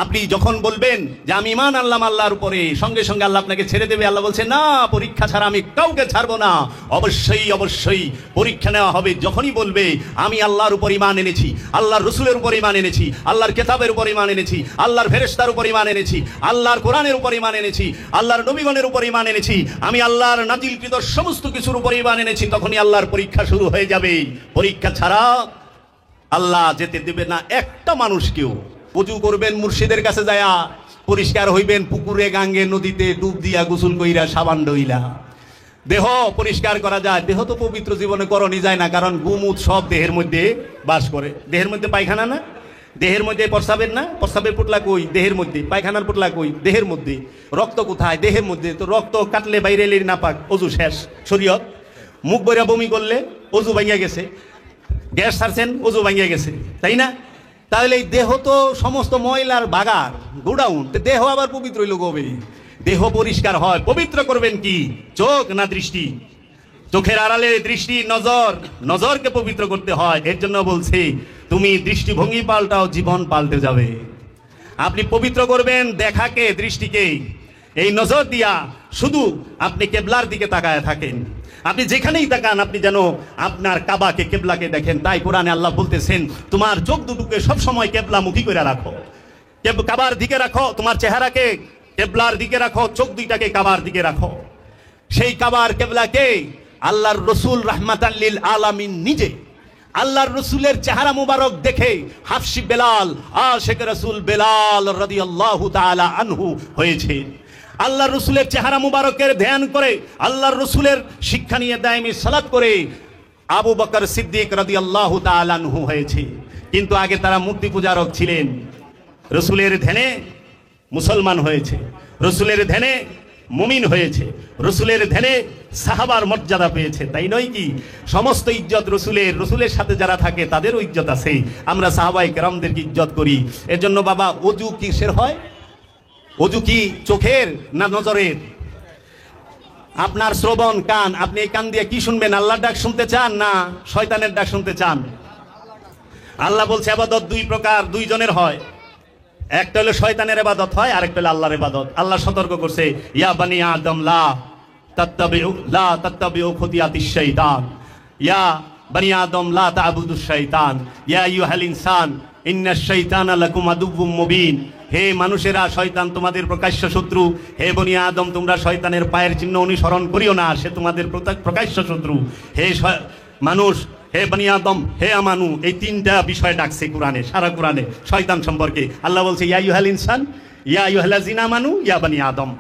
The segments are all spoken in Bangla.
আপনি যখন বলবেন যে আমি ঈমান আনলাম আল্লাহর উপরে, সঙ্গে সঙ্গে আল্লাহ আপনাকে ছেড়ে দেবে। আল্লাহ বলছে না, পরীক্ষা ছাড়া আমি কাউকে ছাড়বো না। অবশ্যই অবশ্যই পরীক্ষা নেওয়া হবে। যখনই বলবে আমি আল্লাহর উপর ঈমান এনেছি, আল্লাহর রসুলের উপর ঈমান এনেছি, আল্লাহর কিতাবের উপর ঈমান এনেছি, আল্লাহর ফেরেশতার উপর ঈমান এনেছি, আল্লাহর কোরআনের উপর ঈমান এনেছি, আল্লাহর নবীগণের উপর ঈমান এনেছি, আমি আল্লাহর নাজিলকৃত সমস্ত কিছুর উপর ঈমান এনেছি, তখনই আল্লাহর পরীক্ষা শুরু হয়ে যাবে। পরীক্ষা ছাড়া আল্লাহ যেতে দেবে না একটা মানুষকেও। ওযু করবেন মুর্শিদের কাছে যায়া, পরিষ্কার হইবেন পুকুরে, গাঙ্গে, নদীতে ডুব দিয়া, গোসল কইরা, সাবান ডইলা। দেহ পরিষ্কার করা যায়, দেহ তো পবিত্র জীবনে করণী যায় না, কারণ গুমুত সব দেহের মধ্যে বাস করে। দেহের মধ্যে পায়খানা না, দেহের মধ্যে প্রস্রাবের না, প্রস্রাবের পোটলা কই দেহের মধ্যে, পায়খানার পোটলা কই দেহের মধ্যে, রক্ত কোথায় দেহের মধ্যে। তো রক্ত কাটলে বাইরে এলে নাপাক, ওযু শেষ শরীয়ত। মুখ বইরা বমি করলে ওযু ভাঙিয়া গেছে, গ্যাস ছাড়ছেন ওযু ভাঙিয়া গেছে, তাই না? তাহলে এই দেহ তো সমস্ত ময়লার বাগার, গোডাউন। দেহ আবার পবিত্র হইল কবে? দেহ পরিষ্কার হয়, পবিত্র করবেন কি? চোখ না দৃষ্টি? চোখের আড়ালে দৃষ্টি, নজর, নজরকে পবিত্র করতে হয়। এর জন্য বলছি তুমি দৃষ্টিভঙ্গি পাল্টাও, জীবন পাল্টে যাবে। আপনি পবিত্র করবেন দেখাকে, দৃষ্টিকে। এই নজর দিয়া শুধু আপনি কেবলার দিকে তাকায় থাকেন। আপনি যেখানেই তাকান আপনি যেন আপনার কাবাকে, কেবলাকে দেখেন। তাই কোরআনে আল্লাহ বলতেছেন তোমার চোখ দুটোকে সবসময় কেবলামুখী করে রাখো, কাবার দিকে রাখো, তোমার চেহারাকে কেবলার দিকে রাখো, চোখ দুইটাকে কাবার দিকে রাখো। সেই কাবার কেবলাকে আল্লাহর রসুল রাহমাতাল লিল আলামিন নিজে আল্লাহর রসুলের চেহারা মুবারক দেখে হাফসি বেলাল, আশিক রাসূল বেলাল রাদিয়াল্লাহু তাআলা আনহু হয়েছে। আল্লাহর রসুলের চেহারা মুবারকের ধ্যান করে, আল্লাহর রসুলের শিক্ষা নিয়ে দায়মি সালাত করে আবু বকর সিদ্দিক রাদিয়াল্লাহু তাআলা আনহু হয়েছে। কিন্তু আগে তারা মূর্তি পূজারক ছিলেন। রসুলের ধ্যানে মুসলমান হয়েছে, রসুলের ধ্যানে মুমিন হয়েছে, রসুলের ধ্যানে সাহাবার মর্যাদা পেয়েছে। তাই নয় কি? সমস্ত ইজ্জত রসুলের, রসুলের সাথে যারা থাকে তাদেরও ইজ্জত আছে। আমরা সাহাবাই কেরামদেরকে ইজ্জত করি। এর জন্য বাবা ওযু কিসের হয়? ওযু কি চোখের না নজরের? আপনার শ্রবণ কান, আপনি এই কান দিয়ে কি শুনবেন? আল্লাহর ডাক শুনতে চান না শয়তানের ডাক শুনতে চান? আল্লাহ বলছে ইবাদত দুই প্রকার, দুইজনের হয়। একটা হলো শয়তানের ইবাদত হয়, আরেকটা হলো আল্লাহর ইবাদত। আল্লাহ সতর্ক করছে ইয়া বানি আদম লা তাত্তাবিউ খুদিয়াতিশ শাইতান, ইয়া বানি আদম লা তা'বুদুশ শাইতান, ইয়া আইয়ুহাল ইনসান ইন্নাশ শাইতানা লাকুম আদুউম মুবিন। হে মানুষেরা, শয়তান তোমাদের প্রকাশ্য শত্রু। হে বনি আদম, তোমরা শয়তানের পায়ের চিহ্ন অনুসরণ করিও না, সে তোমাদের প্রকাশ্য শত্রু। হে মানুষ, হে বনি আদম, হে আমানু, এই তিনটা বিষয় ডাকছে কোরআনে, সারা কোরআনে শয়তান সম্পর্কে। আল্লাহ বলছে ইয়া আইয়ুহাল ইনসান, ইয়া আইয়ুহাল্লাযিনা আমানু, ইয়া বনি আদম।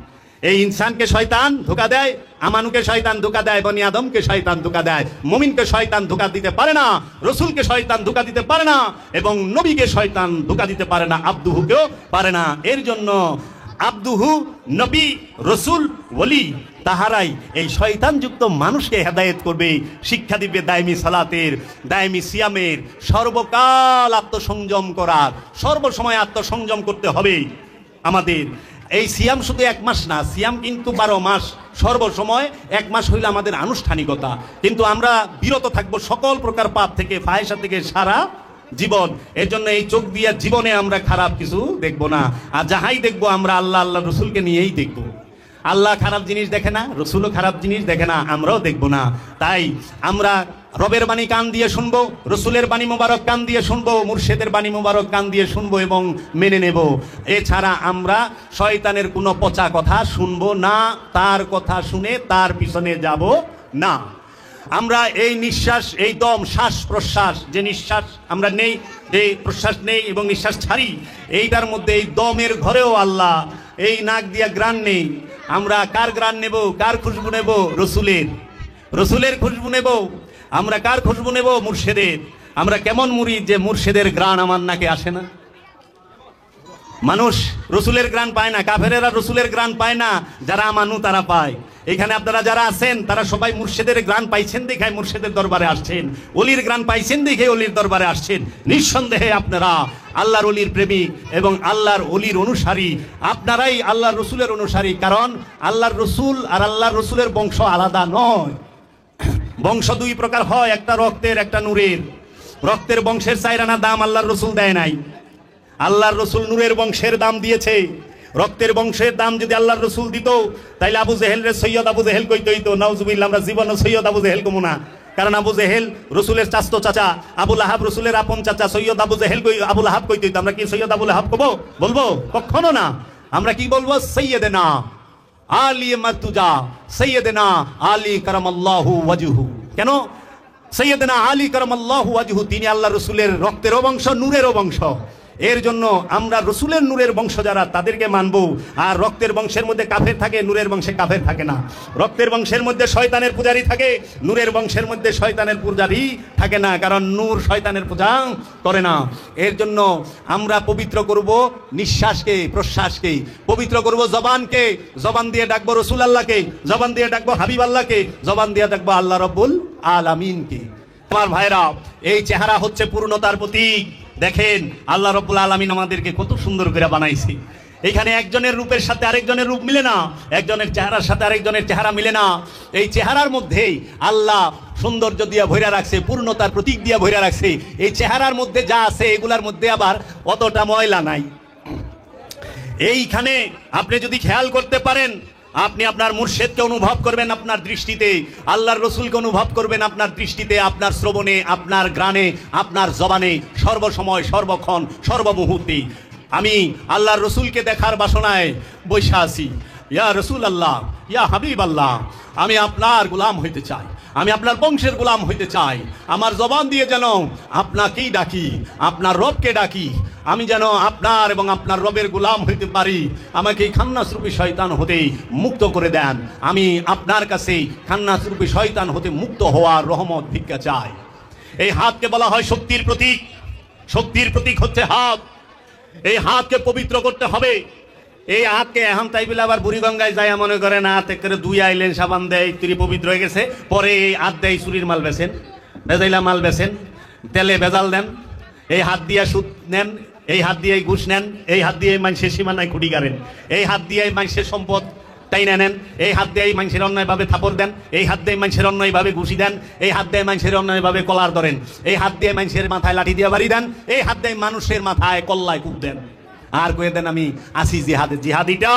এই ইনসানকে শয়তান ধোঁকা দেয়, আমানুকে শয়তান ধোঁকা দেয়, বনি আদমকে শয়তান ধোঁকা দেয়। মুমিনকে শয়তান ধোঁকা দিতে পারে না, রসুলকে শয়তান ধোঁকা দিতে পারে না, এবং নবীকে শয়তান ধোঁকা দিতে পারে না, আব্দুহুকেও পারে না। এর জন্য আব্দুহু, নবী, রসুল, ওলি, তাহারাই এই শয়তানযুক্ত মানুষকে হেদায়েত করবে, শিক্ষা দিবে দায়মি সালাতের, দায়মি সিয়ামের, সর্বকাল আত্মসংযম করার, সর্বসময় আত্মসংযম করতে হবে আমাদের। এই সিয়াম শুধু এক মাস না, সিয়াম কিন্তু 12 মাস, সর্বসময়। এক মাস হইলে আমাদের আনুষ্ঠানিকতা, কিন্তু আমরা বিরত থাকবো সকল প্রকার পাপ থেকে, ফাহেসা থেকে সারা জীবন। এর জন্য এই চোখ দিয়ে জীবনে আমরা খারাপ কিছু দেখবো না, আর যাহাই দেখবো আমরা আল্লাহ আল্লাহ রসুলকে নিয়েই দেখবো। আল্লাহ খারাপ জিনিস দেখে না, রসুলও খারাপ জিনিস দেখে না, আমরাও দেখবো না। তাই আমরা রবের বাণী কান দিয়ে শুনবো, রসুলের বাণী মোবারক কান দিয়ে শুনবো, মুর্শেদের বাণী মোবারক কান দিয়ে শুনবো এবং মেনে নেব। এছাড়া আমরা শয়তানের কোনো পচা কথা শুনবো না, তার কথা শুনে তার পিছনে যাব না। আমরা এই নিঃশ্বাস, এই দম, শ্বাস প্রশ্বাস, যে নিঃশ্বাস আমরা নেই, যে প্রশ্বাস নেই এবং নিঃশ্বাস ছাড়ি, এইটার মধ্যে এই দমের ঘরেও আল্লাহ, এই নাক দিয়া গ্রাণ নেই। আমরা কার গ্রাণ নেব, কার খুশবু নেব? রসুলের, রসুলের খুশবু নেব। আমরা কার খুশবু নেব? মুর্শেদের। আমরা কেমন মুরিদ যে মুর্শেদের গ্রাণ আমার নাকে আসে না? মানুষ রসুলের গ্রাণ পায় না, কাফেরেরা রসুলের গ্রাণ পায় না, যারা আমানু তারা পায়। এখানে আপনারা যারা আছেন তারা সবাই মুর্শেদের গ্রাণ পাইছেন দেখায় মুর্শেদের দরবারে আসছেন, অলির গ্রাণ পাইছেন দেখে অলির দরবারে আসছেন। নিঃসন্দেহে আপনারা আল্লাহর অলির প্রেমিক এবং আল্লাহর অলির অনুসারী, আপনারাই আল্লাহর রসুলের অনুসারী। কারণ আল্লাহর রসুল আর আল্লাহর রসুলের বংশ আলাদা নয়। বংশ দুই প্রকার হয়, একটা রক্তের, একটা নূরের। রক্তের বংশের 4 আনা দাম আল্লাহর রসুল দেয় নাই, আল্লাহর রসুল নূরের বংশের দাম দিয়েছে। রক্তের বংশের দাম যদি আল্লাহর রসুল দিত, তাইলে আবু জেহেল রে সৈয়দ আবু জেহেল কইতে হইতো। নাউজুবিল্লাহ, আমরা জীবনে সৈয়দ আবু জেহেল কমু না। কারণ আবু জেহেল রসুলের চাস্তো চাচা, আবু লাহাব রসুলের আপন চাচা। সৈয়দ আবু জেহেল আবু লাহাব কইতে হইতো। আমরা কি সৈয়দ আবু লাহাব কব? বলবো? কখনো না। আমরা কি বলবো? সৈয়দেনা আলী মাতুজা, সৈয়দেনা আলী কারামাল্লাহু ওয়াজহু। কেন? সৈয়দনা আলী কারামাল্লাহু ওয়াজহু, তিনি আল্লাহ রসুলের রক্তেরও বংশ, নূরেরও বংশ। এর জন্য আমরা রসুলের নূরের বংশ যারা, তাদেরকে মানব। আর রক্তের বংশের মধ্যে কাফের থাকে, নূরের বংশে কাফের থাকে না। রক্তের বংশের মধ্যে শয়তানের পূজারি থাকে, নূরের বংশের মধ্যে শয়তানের পূজারি থাকে না, কারণ নূর শয়তানের পূজা করে না। এর জন্য আমরা পবিত্র করব নিঃশ্বাসকে, প্রশ্বাসকে, পবিত্র করব জবানকে। জবান দিয়ে ডাকবো রসুল আল্লাহকে, জবান দিয়ে ডাকবো হাবিব আল্লাহকে, জবান দিয়ে ডাকবো আল্লাহ রব্বুল আলামিনকে। আমার ভাইরা, এই চেহারা হচ্ছে পূর্ণতার প্রতীক। দেখেন আল্লাহ রব্বুল আলামিন আমাদেরকে কত সুন্দর করে বানাইছে। এখানে একজনের রূপের সাথে আরেকজনের রূপ মিলে না, একজনের চেহারার সাথে আরেকজনের চেহারা মিলে না। এই চেহারার মধ্যেই আল্লাহ সৌন্দর্য দিয়া ভইরা রাখছে, পূর্ণতার প্রতীক দিয়া ভইরা রাখছে। এই চেহারার মধ্যে যা আছে, এগুলার মধ্যে আবার অতটা ময়লা নাই। এইখানে আপনি যদি খেয়াল করতে পারেন, আপনি আপনার মুর্শিদকে অনুভব করবেন আপনার দৃষ্টিতে, আল্লাহর রসুলকে অনুভব করবেন আপনার দৃষ্টিতে, আপনার শ্রবণে, আপনার গ্রাণে, আপনার জবানে, সর্বসময়, সর্বক্ষণ, সর্বমুহূর্তে। আমি আল্লাহর রসুলকে দেখার বাসনায় বৈশা আছি। ইয়া রসুল আল্লাহ, ইয়া হাবিব আল্লাহ, আমি আপনার গোলাম হইতে চাই, আমি আপনার বংশের গোলাম হইতে চাই। আমার জবান দিয়ে যেন আপনাকেই ডাকি, আপনার রবকে ডাকি। আমি যেন আপনার এবং আপনার রবের গোলাম হইতে পারি। আমাকে খান্নাসরূপী শয়তান হতে মুক্ত করে দেন। আমি আপনার কাছে খান্নাসরূপী শয়তান হতে মুক্ত হওয়ার রহমত ভিক্ষা চাই। এই হাতকে বলা হয় শক্তির প্রতীক। শক্তির প্রতীক হচ্ছে হাত। এই হাতকে পবিত্র করতে হবে। এই হাতকে এখন তাই বলে আবার বুড়িগঙ্গায় যায় মনে করে না, হাতে করে দুই আইলেন সাবান দেয়, তিনি পবিত্র হয়ে গেছে। পরে এই হাত দেয় চুরির মাল বেছেন, ভেজাইলা মাল বেছেন, তেলে ভেজাল দেন, এই হাত দিয়ে সুদ নেন, এই হাত দিয়ে ঘুষ নেন, এই হাত দিয়ে মানুষের সীমানায় খুঁটি গাড়েন, এই হাত দিয়ে মানুষের সম্পদ টাইনা নেন, এই হাত দিয়ে মানুষের অন্যায়ভাবে থাপড় দেন, এই হাত দিয়ে মানুষের অন্যায়ভাবে ঘুষি দেন, এই হাত দিয়ে মানুষের অন্যায়ভাবে কলার ধরেন, এই হাত দিয়ে মানুষের মাথায় লাঠি দিয়ে বাড়ি দেন, এই হাত দিয়ে মানুষের মাথায় কল্লায় কূপ দেন। আর কয়ে দেন আমি আসি জিহাদে। জিহাদিটা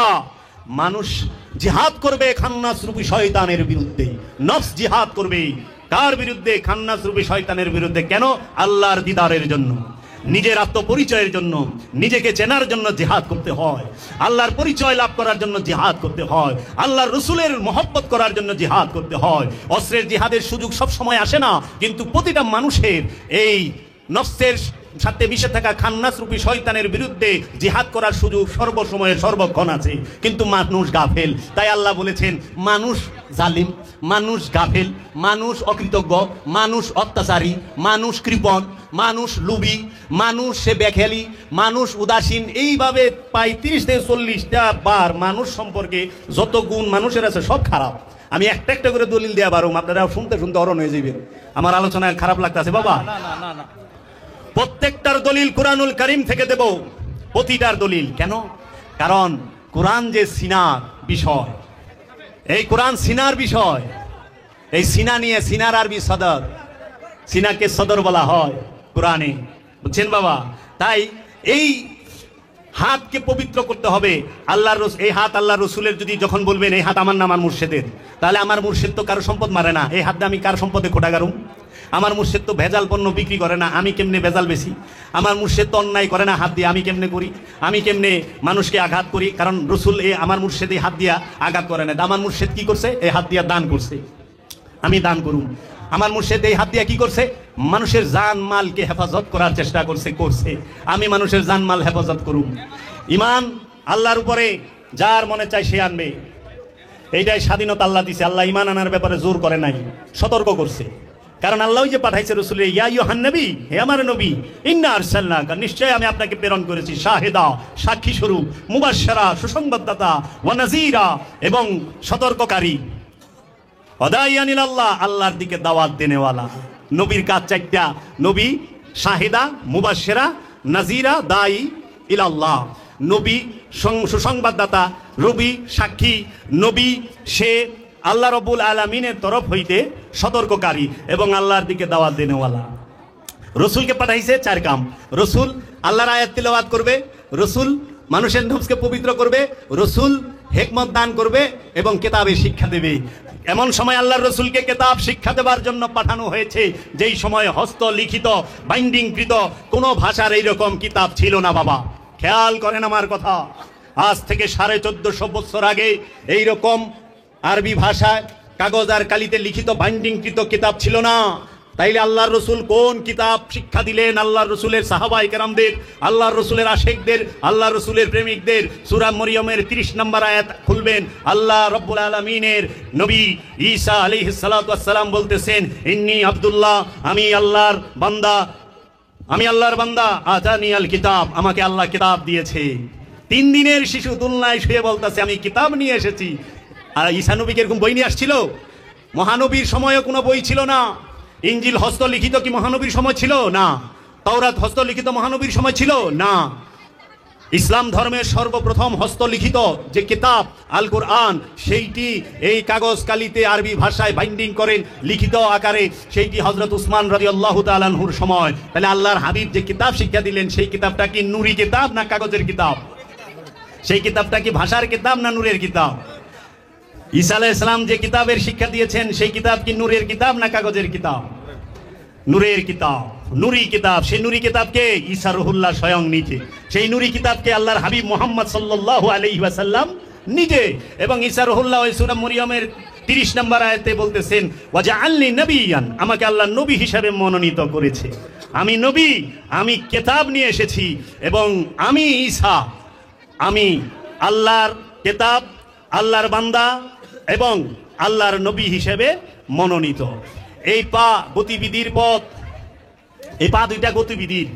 মানুষ জিহাদ করবে খান্নাসরূপী শয়তানের বিরুদ্ধে। নফস জিহাদ করবে কার বিরুদ্ধে? খান্নাসরূপী শয়তানের বিরুদ্ধে। কেন? আল্লাহর দিদারের জন্য, নিজের আত্মপরিচয়ের জন্য, নিজেকে চেনার জন্য জিহাদ করতে হয়। আল্লাহর পরিচয় লাভ করার জন্য জিহাদ করতে হয়। আল্লাহর রসুলের মহব্বত করার জন্য জিহাদ করতে হয়। অস্ত্রের জিহাদের সুযোগ সব সময় আসে না, কিন্তু প্রতিটা মানুষের এই নফসের সাথে মিশে থাকা খান্নাসরূপী শয়তানের বিরুদ্ধে জিহাদ করার সুযোগ সর্বসময়ের সর্বক্ষণ আছে। কিন্তু মানুষ গাফেল। তাই আল্লাহ বলেছেন মানুষ জালিম, মানুষ গাফেল, মানুষ অকৃতজ্ঞ, মানুষ অত্যাচারী, মানুষ কৃপণ, মানুষ লুবি, মানুষ সে বেখেলি, মানুষ উদাসীন। এইভাবে প্রায় 30 থেকে 40টা বার মানুষ সম্পর্কে যত গুণ মানুষের আছে সব খারাপ। আমি একটা একটা করে দলিল দেওয়া পারুম, আপনারা শুনতে শুনতে অরণ হয়ে যাবেন। আমার আলোচনায় খারাপ লাগতেছে বাবা? না, প্রত্যেকটার দলিল কুরআনুল কারীম থেকে দেব, প্রতিটার দলিল। কেন? কারণ কোরআন যে সিনার বিষয়, এই কোরআন সিনার বিষয়। এই সিনা নিয়ে, সিনার আরবি সদর, সিনাকে সদর বলা হয় কোরআনে, বুঝছেন বাবা? তাই এই হাতকে পবিত্র করতে হবে। আল্লাহর এই হাত আল্লাহ রসুলের, যদি যখন বলবেন এই হাত আমার না আমার মুর্শিদের, তাহলে আমার মুর্শিদ তো কারো সম্পদ মারে না। এই হাত দিয়ে আমি কার সম্পদে খোটা গারুম? আমার মুর্শিদ তো ভেজাল পণ্য বিক্রি করে না, আমি কেমনে ভেজাল বেশি? আমার মুর্শিদ তো অন্যায় করে না, হাত দিয়ে আমি কেমনে করি? আমি কেমনে মানুষকে আঘাত করি? কারণ রসুল আমার মুর্শিদ এই হাত দিয়া আঘাত করে না। আমার মুর্শিদ কি করছে? এই হাত দিয়া দান করছে, আমি দান করুন। আমার মুর্শিদ এই হাত দিয়া কি করছে? মানুষের জান মালকে হেফাজত করার চেষ্টা করছে। আমি মানুষের জান মাল হেফাজত করুন। ইমান আল্লাহর উপরে যার মনে চায় সে আনবে, এইটাই স্বাধীনতা আল্লাহ দিছে। আল্লাহ ইমান আনার ব্যাপারে জোর করে নাই, সতর্ক করছে। কারণ আল্লাহ যে পাঠাইছে রসুলের, ইয়া আইয়ুহান নবী, হে আমার নবী, ইন্না আরসালনাকা, নিশ্চয় আমি আপনাকে প্রেরণ করেছি, শাহিদা, সাক্ষী স্বরূপ, মুবাশশিরা, সুসংবাদদাতা, ওয়া নাযীরা, এবং সতর্ককারী, ওয়াদাইয়ান ইলাল্লাহ, আল্লাহর দিকে দাওয়াত দেনেওয়ালা। নবীর কাজ 4টা, নবী, শাহিদা, মুবাশশিরা, নাযীরা, দাঈ ইলাল্লাহ। নবী সুসংবাদদাতা, রবি সাক্ষী, নবী সে আল্লাহ রব্বুল আলামিনের তরফ হইতে সতর্ককারী এবং আল্লাহর দিকে দাওয়াত দেনেওয়ালা। রসুলকে পাঠাইছে 4 কাম। রসুল আল্লাহর আয়াত তিলাওয়াত করবে, রসুল মানুষের নফসকে পবিত্র করবে, রসুল হিকমত দান করবে এবং কিতাবের শিক্ষা দেবে। এমন সময় আল্লাহর রসুলকে কিতাব শিক্ষা দেওয়ার জন্য পাঠানো হয়েছে যেই সময় হস্তলিখিত বাইন্ডিংকৃত কোনো ভাষার এইরকম কিতাব ছিল না বাবা। খেয়াল করেন আমার কথা, আজ থেকে 1450 বছর আগে এইরকম আরবি ভাষায় কাগজ আর কালিতে লিখিত বাইন্ডিংকৃত কিতাব ছিল না। তাইলে আল্লাহর রসুল কোন কিতাব শিক্ষা দিলেন? আল্লাহর রসুলের সাহাবায়ে কেরামদের, আল্লাহর রসুলের আশেকদের, আল্লাহর রসুলের প্রেমিকদের। সূরা মরিয়মের 30 নম্বর আয়াত খুলবেন, আল্লাহ রব্বুল আলামিনের নবী ঈসা আলাইহিস সালাতু ওয়াস সালাম বলতেছেন, ইন্নী আব্দুল্লাহ, আমি আল্লাহর বান্দা, আমি আল্লাহর বান্দা, আতানিয়াল কিতাব, আমাকে আল্লাহ কিতাব দিয়েছে। 3 দিনের শিশু দুলনায় শুয়ে বলতেছে আমি কিতাব নিয়ে এসেছি। আর ঈসা নবী এরকম বই নিয়ে আসছিল? মহানবীর সময়ও কোনো বই ছিল না। ইনজিল হস্তলিখিত কি মহানবীর সময় ছিল? না। তাওরাত হস্তলিখিত মহানবীর সময় ছিল? না। ইসলাম ধর্মের সর্বপ্রথম হস্তলিখিত যে কিতাব আল কোরআন, সেইটি এই কাগজ কালিতে আরবি ভাষায় বাইন্ডিং করেন লিখিত আকারে, সেইটি হযরত উসমান রাদিয়াল্লাহু তাআলা আনহুর সময়। তাহলে আল্লাহর হাবিব যে কিতাব শিক্ষা দিলেন সেই কিতাবটা কি নূরি কিতাব না কাগজের কিতাব? সেই কিতাবটা কি ভাষার কিতাব না নূরের কিতাব? ঈসা আলাইহিস সালাম যে কিতাবের শিক্ষা দিয়েছেন সেই কিতাব কি নূরের কিতাব না কাগজের কিতাব? নূরের কিতাব, নূরি কিতাব। সেই নূরি কিতাবকে ঈসা রুহুল্লাহ স্বয়ং নিজে, সেই নূরি কিতাবকে আল্লাহর হাবিব মুহাম্মদ সাল্লাল্লাহু আলাইহি ওয়াসাল্লাম নিজে। এবং ঈসা রুহুল্লাহ ওই সূরা মরিয়মের 30 নম্বর আয়াতে বলতেছেন, ওয়াজআলনি নবিয়ান, আমাকে আল্লাহ নবী হিসেবে মনোনীত করেছে। আমি নবী, আমি কিতাব নিয়ে এসেছি এবং আমি ঈসা, আমি আল্লাহর কিতাব, আল্লাহর বান্দা এবং আল্লাহর নবী হিসেবে মনোনীত। এই পা গতিবিধির পথ, এই পা দুইটা গতিবিধির,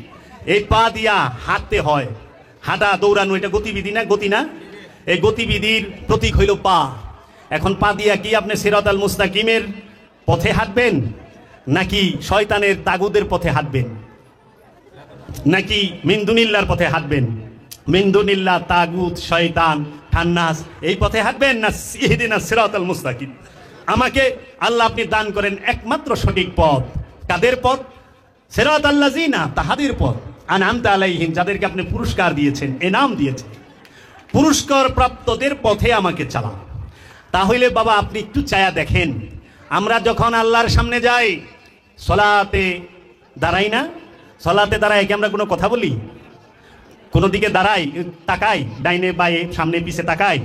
এই পা দিয়া হাঁটতে হয়। হাঁটা দৌড়ানো এটা গতিবিধি না? গতি না? এই গতিবিধির প্রতীক হইল পা। এখন পা দিয়া কি আপনি সিরাতাল মুস্তাকিমের পথে হাঁটবেন, নাকি শয়তানের তাগুদের পথে হাঁটবেন, নাকি মিনদুনিল্লাহর পথে হাঁটবেন? মিনদুনিল্লাহ, তাগুত, শয়তান, খান্নাস, এই পথে হাঁটবেন না ইহদিনাস সিরাতাল মুস্তাকিম? আমাকে আল্লাহ আপনি দান করেন একমাত্র সঠিক পথ। কাদের পথ? সিরাতাল্লাযিনা, তাহাদের পথ, আনআমতা আলাইহিম, যাদেরকে আপনি পুরস্কার দিয়েছেন, এনাম দিয়েছেন। পুরস্কার প্রাপ্তদের পথে আমাকে চালান। তাহলে বাবা আপনি একটু চায়া দেখেন, আমরা যখন আল্লাহর সামনে যাই সলাতে দাঁড়াই না? সলাতে দাঁড়াই কি আমরা কোনো কথা বলি? কোনো দিকে দাঁড়াই, তাকাই, ডাইনে বায়ে, সামনে পিছে তাকাই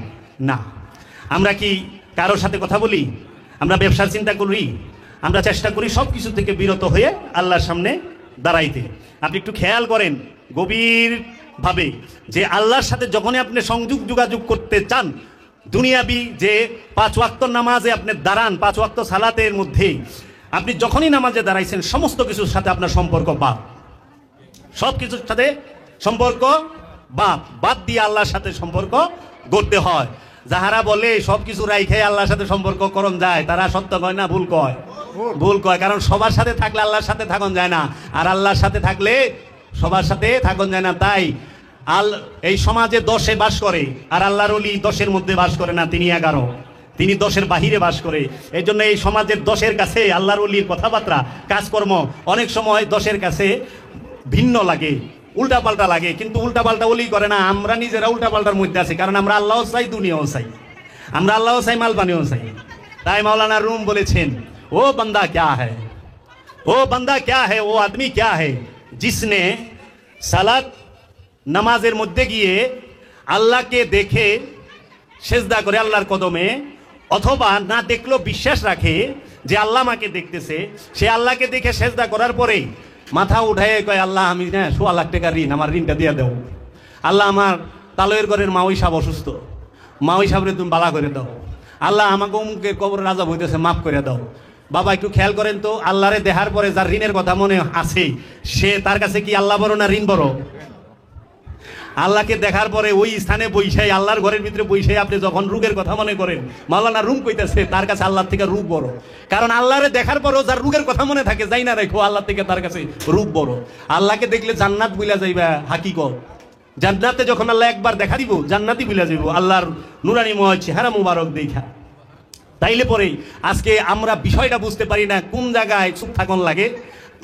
না। আমরা কি কারোর সাথে কথা বলি? আমরা ব্যবসার চিন্তা করি? আমরা চেষ্টা করি সব কিছু থেকে বিরত হয়ে আল্লাহর সামনে দাঁড়াইতে। আপনি একটু খেয়াল করেন গভীরভাবে যে আল্লাহর সাথে যখনই আপনি সংযোগ যোগাযোগ করতে চান, দুনিয়াবি যে 5 ওয়াক্ত নামাজে আপনি দাঁড়ান, 5 ওয়াক্ত সালাতের মধ্যে আপনি যখনই নামাজে দাঁড়াইছেন সমস্ত কিছুর সাথে আপনার সম্পর্ক বাদ, সব কিছুর সাথে সম্পর্ক বাদ দিয়ে আল্লাহর সাথে সম্পর্ক গড়তে হয়। যাহারা বলে সব কিছু রাইখে আল্লাহর সাথে সম্পর্ক করণ যায়, তারা সত্য কয় না ভুল কয়? ভুল কয়। কারণ সবার সাথে থাকলে আল্লাহর সাথে থাকুন যায় না, আর আল্লাহর সাথে থাকলে সবার সাথে থাকুন যায় না। তাই এই সমাজে 10-এ বাস করে, আর আল্লাহর ওলি 10-এর মধ্যে বাস করে না, তিনি 11, তিনি 10-এর বাহিরে বাস করে। এই জন্য এই সমাজের 10-এর কাছে আল্লাহর ওলির কথাবার্তা, কাজকর্ম অনেক সময় 10-এর কাছে ভিন্ন লাগে, উল্টাপাল্টা লাগে। কিন্তু উল্টাপাল্টা ওলি করে না, আমরা নিজেরা উল্টাপাল্টার মধ্যে আছি। কারণ আমরা আল্লাহও চাই, দুনিয়াও চাই, আমরা আল্লাহও চাই, মালপানিও চাই। তাই মাওলানা রুম বলেছেন, ও বান্দা ক্যা হ্যায়, ও বান্দা ক্যা হ্যায়, ও আদমি ক্যা হ্যায় জিসনে সালাত নামাজের মধ্যে গিয়ে আল্লাহকে দেখে সেজদা করে আল্লাহর কদমে, অথবা না দেখলেও বিশ্বাস রাখে যে আল্লাহ আমাকে দেখতেছে, সে আল্লাহকে দেখে সেজদা করার পরে মাথা উঠায় কয়, আল্লাহ আমি না 1.25 লাখ টাকার ঋণ, আমার ঋণটা দিয়ে দাও। আল্লাহ আমার তালয়ের ঘরের মাওই সাহেব অসুস্থ, মাওই সাহেবরে তুমি বালা করে দাও। আল্লাহ আমাকে অমুকের কবর রাজা হইতেছে, মাফ করে দাও। বাবা একটু খেয়াল করেন তো, আল্লাহরে দেখার পরে যার ঋণের কথা মনে আছে, সে তার কাছে কি আল্লাহ বড় না ঋণ বড়? আল্লাহকে দেখার পরে ওই স্থানে বৈশাই, আল্লাহর ঘরের ভিতরে বৈশাই আপনি যখন রোগের কথা মনে করেন, মাওলানা রুম কইতেছে, তার কাছে আল্লাহ থেকে রূপ বড়। কারণ আল্লাহরে দেখার পরও যার রোগের কথা মনে থাকে, যাই না রেখো, আল্লাহ থেকে তার কাছে রূপ বড়। আল্লাহকে দেখলে জান্নাত বুইলা যাইবা, হাকিকত জান্নাতে যখন আল্লাহ একবার দেখা দিব, জান্নাতি বুইলা যাইব আল্লাহর নুরানিময় চেহারা মুবারক দেখা। তাইলে পরে আজকে আমরা বিষয়টা বুঝতে পারি না, কোন জায়গায় চুপ থাকুন লাগে।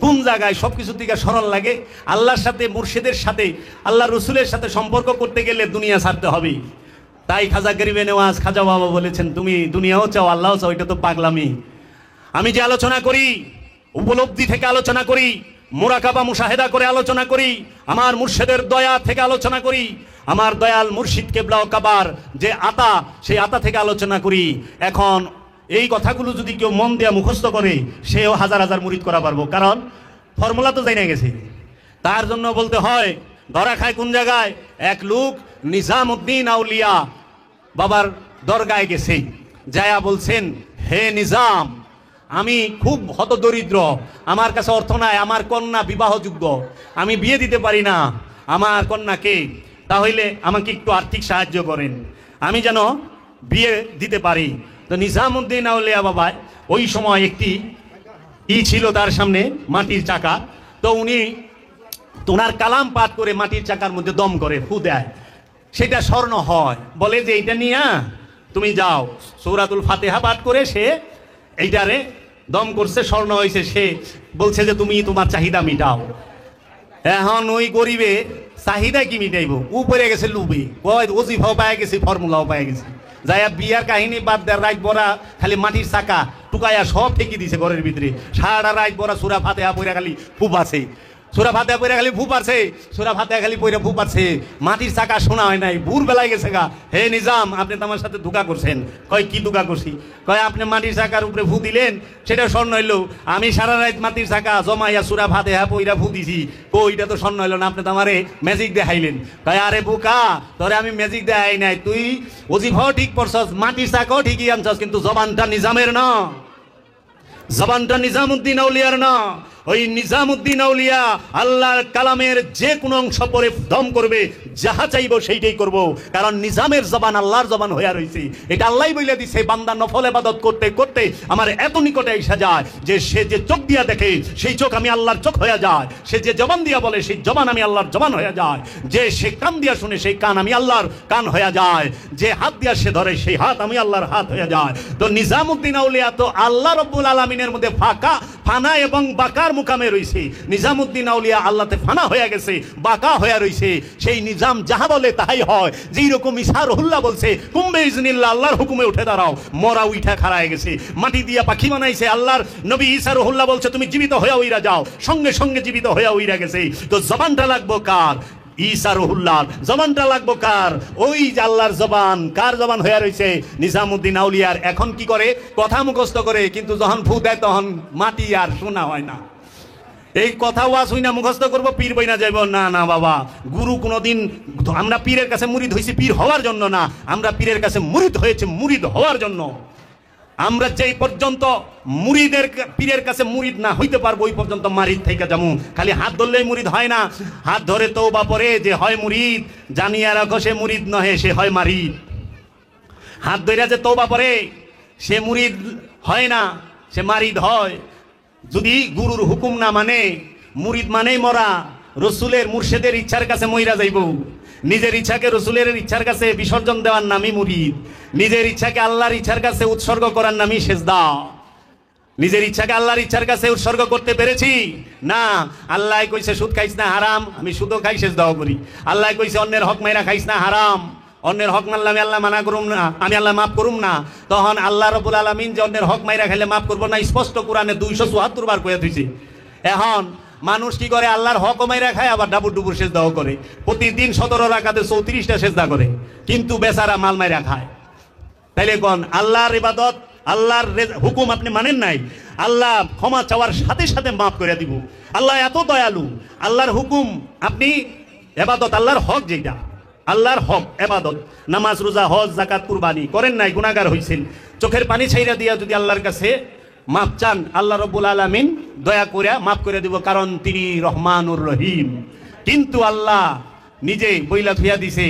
কোন জায়গায় সবকিছু থেকে সরল লাগে? আল্লাহর সাথে, মুর্শিদের সাথে, আল্লাহ রসুলের সাথে সম্পর্ক করতে গেলে দুনিয়া ছাড়তে হবে। তাই খাজা গরিবে নেওয়াজ খাজা বাবা বলেছেন, তুমি দুনিয়াও চাও আল্লাহও চাও, এটা তো পাগলামি। আমি যে আলোচনা করি উপলব্ধি থেকে আলোচনা করি, মুরাকাবা মুশাহেদা করে আলোচনা করি, আমার মুর্শিদের দয়া থেকে আলোচনা করি, আমার দয়াল মুর্শিদ কেবলা ও কাবার যে আতা, সেই আতা থেকে আলোচনা করি। এখন এই কথাগুলো যদি কেউ মন দিয়ে মুখস্থ করে, সেও হাজার হাজার মুরিদ করা পারবো, কারণ ফর্মুলা তো জানা গেছে। তার জন্য বলতে হয় ধরা খায় কোন জায়গায়? এক লোক নিজামউদ্দিন আউলিয়া বাবার দরগায় গেছে, যায়া বলছেন, হে নিজাম, আমি খুব হতদরিদ্র, আমার কাছে অর্থ নাই, আমার কন্যা বিবাহযোগ্য, আমি বিয়ে দিতে পারি না আমার কন্যাকে, তাহলে আমাকে একটু আর্থিক সাহায্য করেন, আমি যেন বিয়ে দিতে পারি। তো নিজামউদ্দিন আউলিয়া বাবা ওই সময় একটি ছিল তার সামনে, মাটির চাকা। তো উনি তোনার কালাম পাঠ করে মাটির চাকার মধ্যে দম করে ফু দেয়, সেটা স্বর্ণ হয়। বলে যে এইটা নিয়ে তুমি যাও, সূরাতুল ফাতিহা পাঠ করে সে এইটারে দম করছে, স্বর্ণ হয়েছে। সে বলছে যে তুমি তোমার চাহিদা মিটাও। এখন ওই গরিবে চাহিদা কি মিটাইব? উপরে গেছে লুবে, ওজিফাও পায় গেছে, ফর্মুলাও পায় গেছে। যাইয়া বিয়ার কাহিনী বাদ দেয়, রাত বড়া খালি মাটির চাকা টুকাইয়া সব ঠেকি দিছে ঘরের ভিতরে। সারাটা রাত বড়া সূরা ফাতিহা পড়া খালি ফুপ আছে, সূরা ফাতিহা পড়া খালি ফুপ আছে, সূরা ফাতিহা খালি পড়া ফুপ আছে, মাটির চাকা শোনা হয় নাই। ভোর বেলায় গেছে গা, হে নিজাম আপনি তো আমার সাথে ধোঁকা করছেন। কয় কি ধোঁকা করছি? কয় আপনি মাটির চাকার উপরে ফু দিলেন, সেটা স্বর্ণ হইলো, আমি সারা রাত মাটির চাকা জমাইয়া সূরা ফাতিহা পড়া ফু দিছি, ওইটা তো স্বর্ণ হইলো না, আপনি তো আমারে ম্যাজিক দেখাইলেন। কয় আরে বোকা, তোরে আমি ম্যাজিক দেখাই নাই, তুই ওজিফাও ঠিক পড়ছস, মাটির চাকাও ঠিকই আনছস, কিন্তু জবানটা নিজামের না, জবানটা নিজামউদ্দিন আউলিয়ার না। ওই নিজামউদ্দিন আউলিয়া আল্লাহর কালামের যে কোনো অংশ পরে দম করবে, যাহা চাইব সেইটাই করব, কারণ নিজামের জবান আল্লাহর জবান হইয়া রয়েছে। এটা আল্লাহই বলে দিছে, বান্দা নফল ইবাদত করতে করতে আমার এত নিকটে এসে যায় যে সে যে চোখ দিয়া দেখে সেই চোখ আমি আল্লাহর চোখ হয়ে যায়, সে যে জবান দিয়া বলে সেই জবান আমি আল্লাহর জবান হয়ে যায়, যে সে কান দিয়া শুনে সেই কান আমি আল্লাহর কান হয়ে যায়, যে হাত দিয়া সে ধরে সেই হাত আমি আল্লাহর হাত হয়ে যায়। তো নিজামউদ্দিন আউলিয়া তো আল্লাহ রাব্বুল আলামিনের মধ্যে ফানা এবং বাকার মুকামে রইছে। নিজামউদ্দিন আউলিয়া আল্লাহতে ফানা হয়ে গেছে, বাকা হয়ে রইছে। সেই নিজাম যাহা বলে তাহাই হয়। যেই রকম ঈসা রুহুল্লাহ বলছে কুম্বে ইজনিল্লাহ, আল্লাহর হুকুমে উঠে দাঁড়াও, মরা উঠা খাড়ায় গেছে, মাটি দিয়া পাখি বানাইছে। আল্লাহর নবী ঈসা রুহুল্লাহ বলছে তুমি জীবিত হইয়া উইরা যাও, সঙ্গে সঙ্গে জীবিত হইয়া উইরা গেছে। তো জবানটা লাগবো কার? ঈসা রুহুল্লাহ। জবানটা লাগবো কার? ওই যে আল্লাহর জবান। কার জবান হয়ে রয়েছে? নিজামউদ্দিন আউলিয়ার। এখন কি করে? কথা মুখস্থ করে, কিন্তু যখন ফু দেয় তখন মাটি আর শোনা হয় না। এই কথা ওয়াজ হই না মুখস্থ করবো, পীর বই না যাইব, না না বাবা। গুরু কোনোদিন, আমরা পীরের কাছে মুরিদ হয়েছি পীর হওয়ার জন্য না, আমরা পীরের কাছে মুরিদ হয়েছে মুরিদ হওয়ার জন্য। আমরা যেই পর্যন্ত মুরিদের পীরের কাছে মুরিদ না হইতে পারবো ওই পর্যন্ত মারিদ থেকে যাবো। খালি হাত ধরলেই মুরিদ হয় না, হাত ধরে তওবা পরে যে হয় মুরিদ, জানিয়া রাখো সে মুরিদ নহে, সে হয় মারিদ। হাত ধরে যে তওবা পরে সে মুরিদ হয় না, সে মারিদ হয়। যদি গুরুর হুকুম না মানে, মুরিদ মানেই মরা। রসুলের মুর্শিদের ইচ্ছার কাছে মইরা যাইব। নিজের ইচ্ছাকে রসুলের ইচ্ছার কাছে বিসর্জন দেওয়ার নামই মুরিদ। নিজের ইচ্ছাকে আল্লাহর ইচ্ছার কাছে উৎসর্গ করার নামই সেজদা। নিজের ইচ্ছাকে আল্লাহর ইচ্ছার কাছে উৎসর্গ করতে পেরেছি না। আল্লাহ কইছে সুদ খাইস না হারাম, আমি সুদও খাই সেজদাও করি। আল্লাহ কইছে অন্যের হক মাইরা খাইস না হারাম, অন্যের হক মারলে আমি আল্লাহ মানা করুম না, আমি আল্লাহ মাফ করুম না। তখন আল্লাহ রাব্বুল আলামিন যে অন্যের হক মাইরা খাইলে মাফ করবো না, স্পষ্ট কোরআনে 274 বার কইয়া দিয়েছে। এখন মানুষ কি করে? আল্লাহর হক মাইরা খায়, আবার ডাবুর ডুবুর সেজদাও করে। প্রতিদিন 17 রাকাতে 34টা সেজদা করে, কিন্তু বেচারা মাল মাইরা খায়। তাইলে কোন আল্লাহর ইবাদত, আল্লাহর হুকুম আপনি মানেন নাই, আল্লাহ ক্ষমা চাওয়ার সাথে সাথে মাফ করে দিব। আল্লাহ এত দয়ালু, আল্লাহর হুকুম আপনি ইবাদত, আল্লাহর হক যেটা আল্লাহর হক ইবাদত, নামাজ রোজা হজ যাকাত কুরবানি করেন নাই, গুনাহগার হইছেন, চোখের পানি ছাইরা দিয়া যদি আল্লাহর কাছে মাফ চান, আল্লাহ রাব্বুল আলামিন দয়া করে মাফ করে দিব, কারণ তিনি রহমানুর রহিম। কিন্তু আল্লাহ নিজে বইলা থুইয়া দিছে,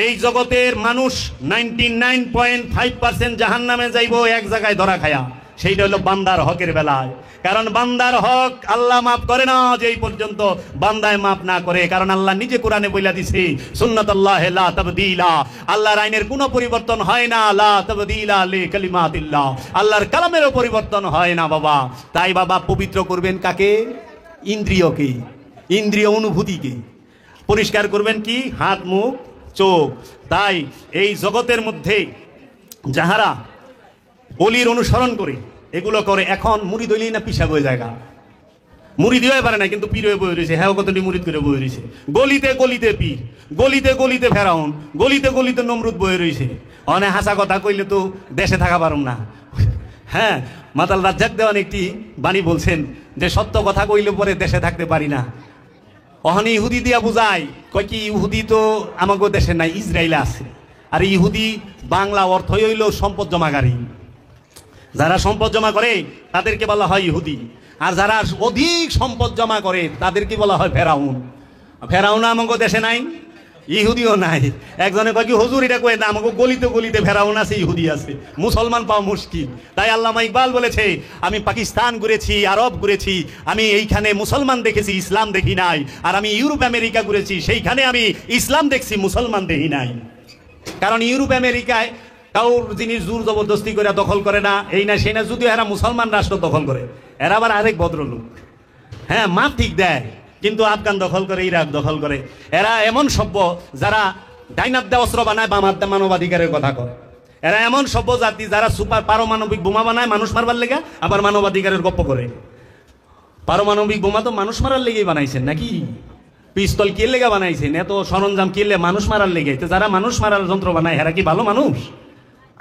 এই জগতের মানুষ 99.5% জাহান্নামে যাইব এক জায়গায় ধরা খায়া। সেইটা হলো বান্দার হকের বেলায়। কারণ বান্দার হক আল্লাহ মাফ করে না যেই পর্যন্ত বান্দায় মাফ না করে। কারণ আল্লাহ নিজে কোরআনে বইলা দিছে, সুন্নাতুল্লাহ লা তাবদীলা, আল্লাহর আইনের কোনো পরিবর্তন হয় না, লা তাবদীলা লিকালিমাতিল্লাহ, আল্লাহর কালামেরও পরিবর্তন হয় না বাবা। তাই বাবা পবিত্র করবেন কাকে? ইন্দ্রিয়কে, ইন্দ্রিয় অনুভূতিকে পরিষ্কার করবেন কি? হাত, মুখ, চোখ। তাই এই জগতের মধ্যে যাহারা অলির অনুসরণ করে এগুলো করে, এখন মুরিদ হইলেই না পিসা বয়ে জায়গা, মুরিদ হয়ে পারে না কিন্তু পীর হয়ে বয়ে রয়েছে। হ্যাঁ, কতটি মুরিদ করে বয়ে রয়েছে, গলিতে গলিতে পীর, গলিতে গলিতে ফেরাউন, গলিতে গলিতে নমরুদ বয়ে রয়েছে। অনেক হাসা কথা কইলে তো দেশে থাকা পারুম না। হ্যাঁ, মাতাল রাজ্জাক দেওয়ান একটি বাণী বলছেন যে সত্য কথা কইলে পরে দেশে থাকতে পারি না। অহনি ইহুদি দিয়া বুঝায়, কয় কি ইহুদি তো আমাকে দেশে নাই, ইসরায়েলে আছে। আর ইহুদি বাংলা অর্থ হইল সম্পদ জমাকারী। যারা সম্পদ জমা করে তাদেরকে বলা হয় ইহুদি, আর যারা অধিক সম্পদ জমা করে তাদেরকে বলা হয় ফেরাউন। ফেরাউন আমাকে দেশে নাই, ইহুদিও নাই। একজনে কয় কি হুজুর এটা কয়ে না, আমাকে গলিতে গলিতে ফেরাউন আছে, ইহুদি আছে, মুসলমান পাওয়া মুশকিল। তাই আল্লামা ইকবাল বলেছে, আমি পাকিস্তান ঘুরেছি, আরব ঘুরেছি, আমি এইখানে মুসলমান দেখেছি, ইসলাম দেখি নাই। আর আমি ইউরোপ আমেরিকা ঘুরেছি, সেইখানে আমি ইসলাম দেখছি, মুসলমান দেখি নাই। কারণ ইউরোপ আমেরিকায় কাউর জিনিস জোর জবরদস্তি করে দখল করে না, এই না সেই না। যদিও এরা মুসলমান রাষ্ট্র দখল করে, এরা আবার আরেক ভদ্রলোক। হ্যাঁ, মাপ ঠিক দেয়, কিন্তু আফগান দখল করে, ইরাক দখল করে। এরা এমন সভ্য যারা ডাইনার দিয়ে অস্ত্র বানায়, বাম হাত দিয়ে মানবাধিকারের কথা কয়। এরা এমন সভ্য জাতি যারা সুপার পারমাণবিক বোমা বানায় মানুষ মারবার লেগে, আবার মানবাধিকারের গপ্প করে। পারমাণবিক বোমা তো মানুষ মারার লেগেই বানাইছেন নাকি? পিস্তল কে লেগে বানাইছেন? এত সরঞ্জাম কে মানুষ মারার লেগে? যারা মানুষ মারার যন্ত্র বানায় এরা কি ভালো মানুষ?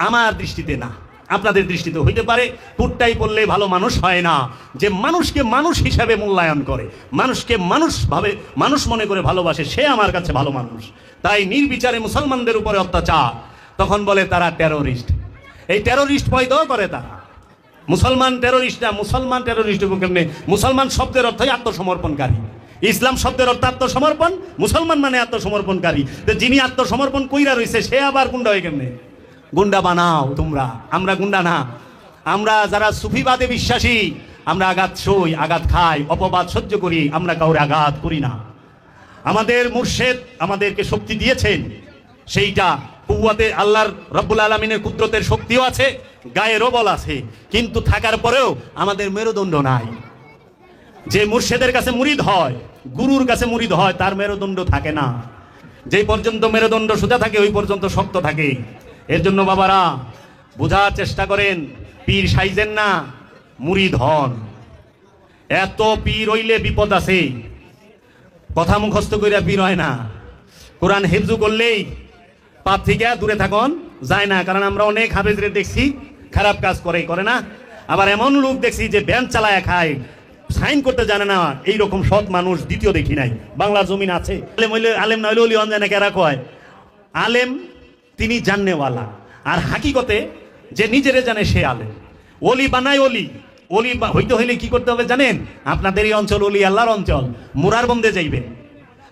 আমার দৃষ্টিতে না, আপনাদের দৃষ্টিতে হইতে পারে। পুটটাই পড়লে ভালো মানুষ হয় না। যে মানুষকে মানুষ হিসাবে মূল্যায়ন করে, মানুষকে মানুষ ভাবে, মানুষ মনে করে ভালোবাসে, সে আমার কাছে ভালো মানুষ। তাই নির্বিচারে মুসলমানদের উপরে অত্যাচার, তখন বলে তারা টেরোরিস্ট। এই টেরোরিস্ট পয়দাও করে তারা। মুসলমান টেরোরিস্ট না, মুসলমান টেরোরিস্ট কেমনে? মুসলমান শব্দের অর্থই আত্মসমর্পণকারী। ইসলাম শব্দের অর্থ আত্মসমর্পণ, মুসলমান মানে আত্মসমর্পণকারী। যিনি আত্মসমর্পণ কইরা রয়েছে সে আবার গুন্ডা হয়ে কেমনে? গুন্ডা বানাও তোমরা, আমরা গুন্ডা না। আমরা যারা সুফিবাদে বিশ্বাসী, আমরা আঘাত সই, আঘাত খাই, অপবাদ সহ্য করি, আমরা কাউরে আঘাত করি না। আমাদের মুর্শেদ আমাদেরকে শক্তি দিয়েছেন, সেইটা কুওয়াতে আল্লাহর রব্বুল আলামিনের কুদরতের শক্তিও আছে, গায়েরও বল আছে, কিন্তু থাকার পরেও আমাদের মেরুদণ্ড নাই। যে মুর্শেদের কাছে মুরিদ হয়, গুরুর কাছে মুরিদ হয়, তার মেরুদণ্ড থাকে না। যে পর্যন্ত মেরুদণ্ড সোজা থাকে ওই পর্যন্ত শক্ত থাকে। এর জন্য বাবারা বোঝার চেষ্টা করেন, পীর সাইজেন না, মুরিদ হন। এত পীর হইলে বিপদ আছে। কথা মুখস্থ কইরা পীর হয় না, কোরআন হেফজু করলেই পাপ থেকে দূরে থাকুন যায় না। কারণ আমরা অনেক হাফেজরে দেখছি খারাপ কাজ করে না। আবার এমন লোক দেখছি যে ব্যান চালায় খায়, সাইন করতে জানে না। এইরকম সৎ মানুষ দ্বিতীয় দেখি নাই, বাংলার জমিন আছে। আলেম হইলে আলেম না হইলে অলি অঞ্জানে কেরা কয় আলেম তিনি জাননেওয়ালা, আর হাকিকতে যে নিজেরে জানে সে আলেম। অলি বানায় অলি, অলি হইতে হইলে কি করতে হবে জানেন? আপনাদের এই অঞ্চল অলি আল্লাহর অঞ্চল, মুরার বন্দে যাইবেন।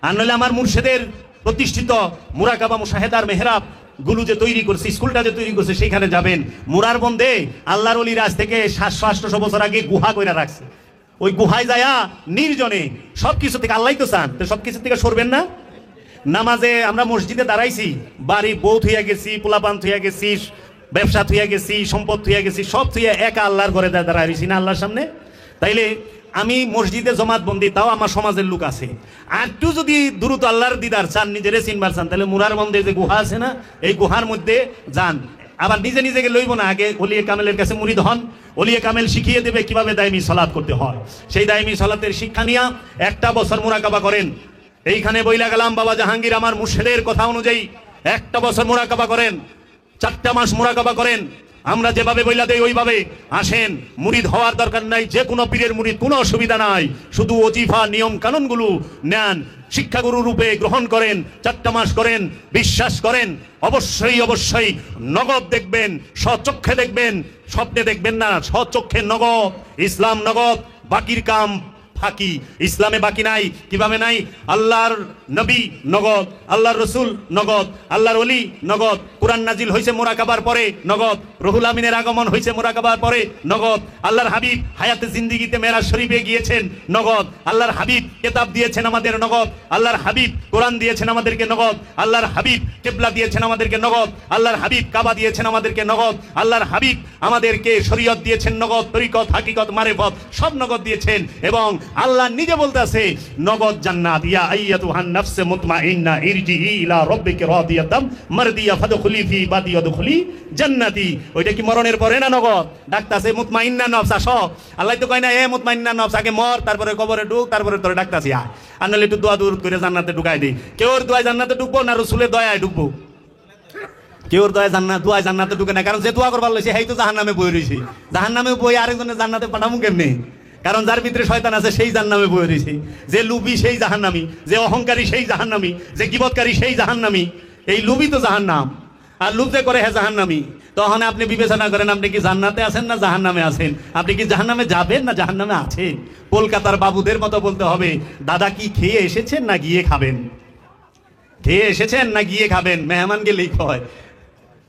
আর নইলে আমার মুর্শেদের প্রতিষ্ঠিত মুরাকাবা মুশাহেদার মেহরাব গুলো যে তৈরি করছে, স্কুলটা যে তৈরি করছে, সেইখানে যাবেন। মুরার বন্দে আল্লাহর অলির আজ থেকে 700-800 বছর আগে গুহা কইরা রাখছে। ওই গুহায় যায়া নির্জনে সবকিছু থেকে, আল্লাহ তো চান, তো সবকিছু থেকে সরবেন না। নামাজে আমরা মসজিদে দাঁড়াইছি, বাড়ি বউ থুইয়া গেছি, পোলাপান থুইয়া গেছি, ব্যবসা থুইয়া গেছি, সম্পদ থুইয়া গেছি, সব থুইয়া একা আল্লাহর ঘরে দাঁড়াইছি না আল্লাহর সামনে। তাইলে আমি মসজিদে জমাত বন্দি, তাও আমার সমাজের লোক আছে। আর একটু যদি দ্রুত আল্লাহর দিদার চান, নিজেরে চিনবার চান, তাহলে মুরার বন্দে যে গুহা আছে না, এই গুহার মধ্যে যান। আবার নিজে নিজেকে লইব না, আগে ওলিয়ে কামেলের কাছে মুরিদ হন। ওলিয়ে কামেল শিখিয়ে দেবে কিভাবে দায়মি সালাত করতে হয়। সেই দায়মি সালাতের শিক্ষা নিয়া 1টা বছর মুরাকাবা করেন। এইখানে বইলা গেলাম বাবা জাহাঙ্গীর আমার মুর্শিদের কথা অনুযায়ী 1টা বছর মুরাকাবা করেন, 4টা মাস মুরাকাবা করেন। আমরা যেভাবে বইলা দেই ওইভাবে আসেন। মুরিদ হওয়ার দরকার নাই, যে কোনো পীরের মুরিদ, কোনো অসুবিধা নাই। শুধু ওজিফা নিয়ম কানুনগুলো নেন, শিক্ষাগুরু রূপে গ্রহণ করেন, 4টা মাস করেন, বিশ্বাস করেন। অবশ্যই অবশ্যই নগদ দেখবেন, স্বচক্ষে দেখবেন, স্বপ্নে দেখবেন না, স্বচক্ষে নগদ। ইসলাম নগদ, বাকির কাম ফাঁকি। ইসলামে বাকি নাই। কিভাবে নাই? আল্লাহর নবী নগদ, আল্লাহর রসুল নগদ, আল্লাহর ওলি নগদ, কুরআন নাজিল হয়েছে মুরাকাবার পরে নগদ, রুহুল আমিনের আগমন হয়েছে মুরাকাবার পরে নগদ, আল্লাহর হাবিব হায়াতে জিন্দিগিতে মেরাজ শরীফে গিয়েছেন নগদ, আল্লাহর হাবিব কিতাব দিয়েছেন আমাদের নগদ, আল্লাহর হাবিব কোরআন দিয়েছেন আমাদেরকে নগদ, আল্লাহর হাবিব কিবলা দিয়েছেন আমাদেরকে নগদ, আল্লাহর হাবিব কাবা দিয়েছেন আমাদেরকে নগদ, আল্লাহর হাবিব আমাদেরকে শরীয়ত দিয়েছেন নগদ, তরিকত হাকিকত মারিফত সব নগদ দিয়েছেন। এবং আল্লাহ নিজে বলতেছে নগদ জান্নাত, ইয়া আইয়াতুহান নাফসে মুতমাইন্না ইরজিই ইলা রাব্বিকি রাদিয়াতাম মারদিয়া ফাদখুলি ফি ইবাদি ওয়াদখুলি জান্নাতি। ওইটা কি মরণের পরে না নগদ? ডাকতাছে মুতমাইন্না নফস আসো। আল্লাহ তো কয় না এ মুতমাইন্না নফস আগে মর, তারপরে কবরে ঢুক, তারপরে তোরে ডাকতাছি আয়। আর নাহলে একটু দোয়া দূর করে জান্নাতে ঢুকাই দিই। কেউর দোয়ায় জান্নাতে ঢুকবো না রসুলের দয়ায় ঢুকবো? কেউর দোয়ায় জান্নাতে ঢুকে না, কারণ যে দোয়া করবার লইছে সেই তো জাহান্নামে বই রয়েছে। জাহান্নামে বই আরেকজনের জান্নাতে পাঠাবো কেমনে? কারণ যার ভিতরে শয়তান আছে সেই জাহান্নামে বই রয়েছে। যে লুবি সেই জাহান্নামী, যে অহংকারী সেই জাহান্নামী, যে গীবতকারী সেই জাহান্নামী। এই লুবি তো জাহান্নাম, আর লুব যে করে হ্যাঁ জাহান্নামী। তখন আপনি বিবেচনা করেন আপনি কি জান্নাতে আছেন না জাহান্নামে আছেন? আপনি কি জাহান্নামে যাবেন না জাহান্নামে আছেন? কলকাতার বাবুদের মতো বলতে হবে, দাদা কি খেয়ে এসেছেন না গিয়ে খাবেন? খেয়ে এসেছেন না গিয়ে খাবেন? মেহমান গেলেই হয়।